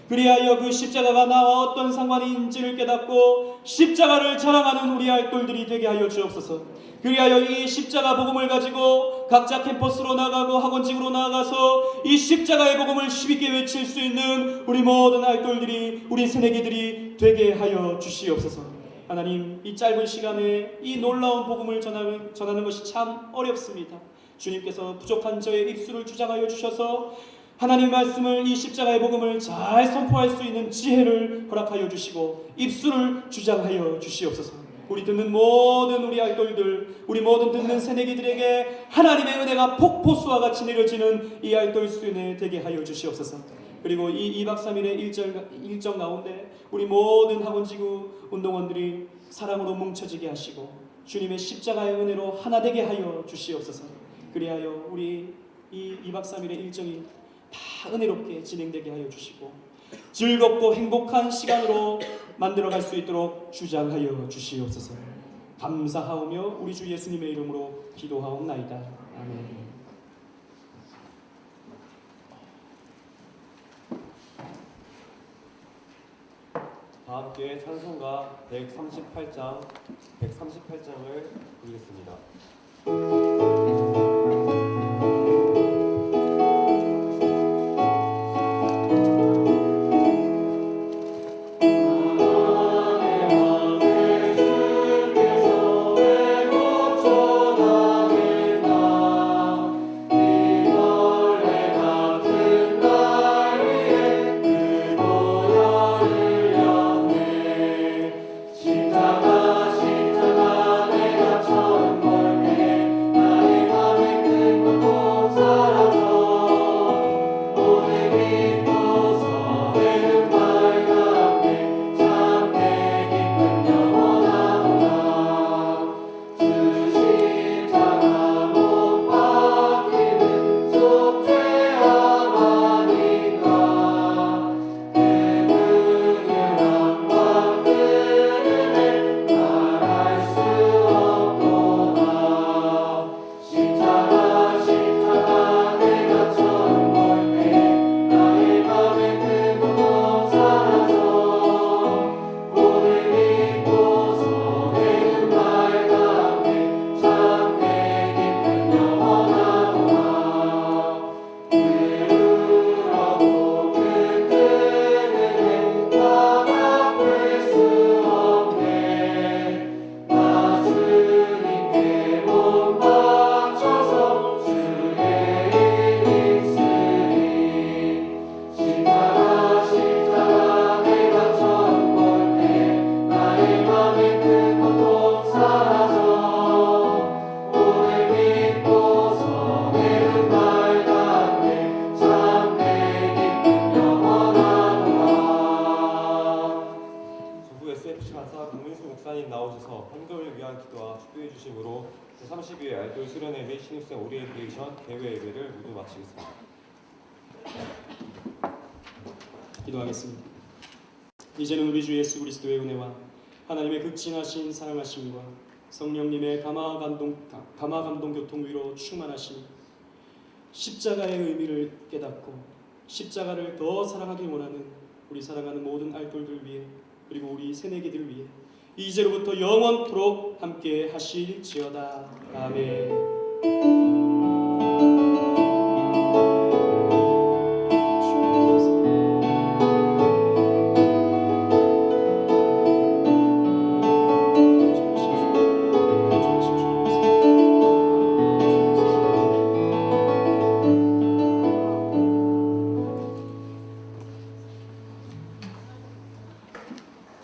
그리하여 그 십자가가 나와 어떤 상관인지를 깨닫고 십자가를 자랑하는 우리 알뜰들이 되게 하여 주옵소서. 그리하여 이 십자가 복음을 가지고 각자 캠퍼스로 나가고 학원직으로 나가서 이 십자가의 복음을 힘있게 외칠 수 있는 우리 모든 알뜰들이, 우리 새내기들이 되게 하여 주시옵소서. 하나님, 이 짧은 시간에 이 놀라운 복음을 전하는 것이 참 어렵습니다. 주님께서 부족한 저의 입술을 주장하여 주셔서 하나님 말씀을, 이 십자가의 복음을 잘 선포할 수 있는 지혜를 허락하여 주시고 입술을 주장하여 주시옵소서. 우리 듣는 모든 우리 알뜰들, 우리 모든 듣는 새내기들에게 하나님의 은혜가 폭포수와 같이 내려지는 이 알뜰 수련회 되게 하여 주시옵소서. 그리고 이 2박 3일의 일정 가운데 우리 모든 학원지구 운동원들이 사랑으로 뭉쳐지게 하시고 주님의 십자가의 은혜로 하나 되게 하여 주시옵소서. 그리하여 우리 이 2박 3일의 일정이 다 은혜롭게 진행되게 하여 주시고 즐겁고 행복한 시간으로 만들어갈 수 있도록 주장하여 주시옵소서. 감사하오며 우리 주 예수님의 이름으로 기도하옵나이다. 아멘. 다 함께 찬송가 138장을 부르겠습니다. 제32회 알뜰 수련회 및 신입생 오리엔테이션 대회 예배를 모두 마치겠습니다. 기도하겠습니다. 이제는 우리 주 예수 그리스도의 은혜와 하나님의 극진하신 사랑하심과 성령님의 감화 감동 교통 위로 충만하심, 십자가의 의미를 깨닫고 십자가를 더 사랑하길 원하는 우리 사랑하는 모든 알돌들 위해, 그리고 우리 새내기들 위해 이제로부터 영원토록 함께 하실지어다. 아멘.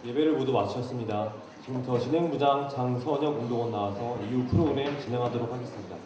예배를 모두 마치셨습니다. 지금부터 진행부장 장선혁 운동원 나와서 이후 프로그램 진행하도록 하겠습니다.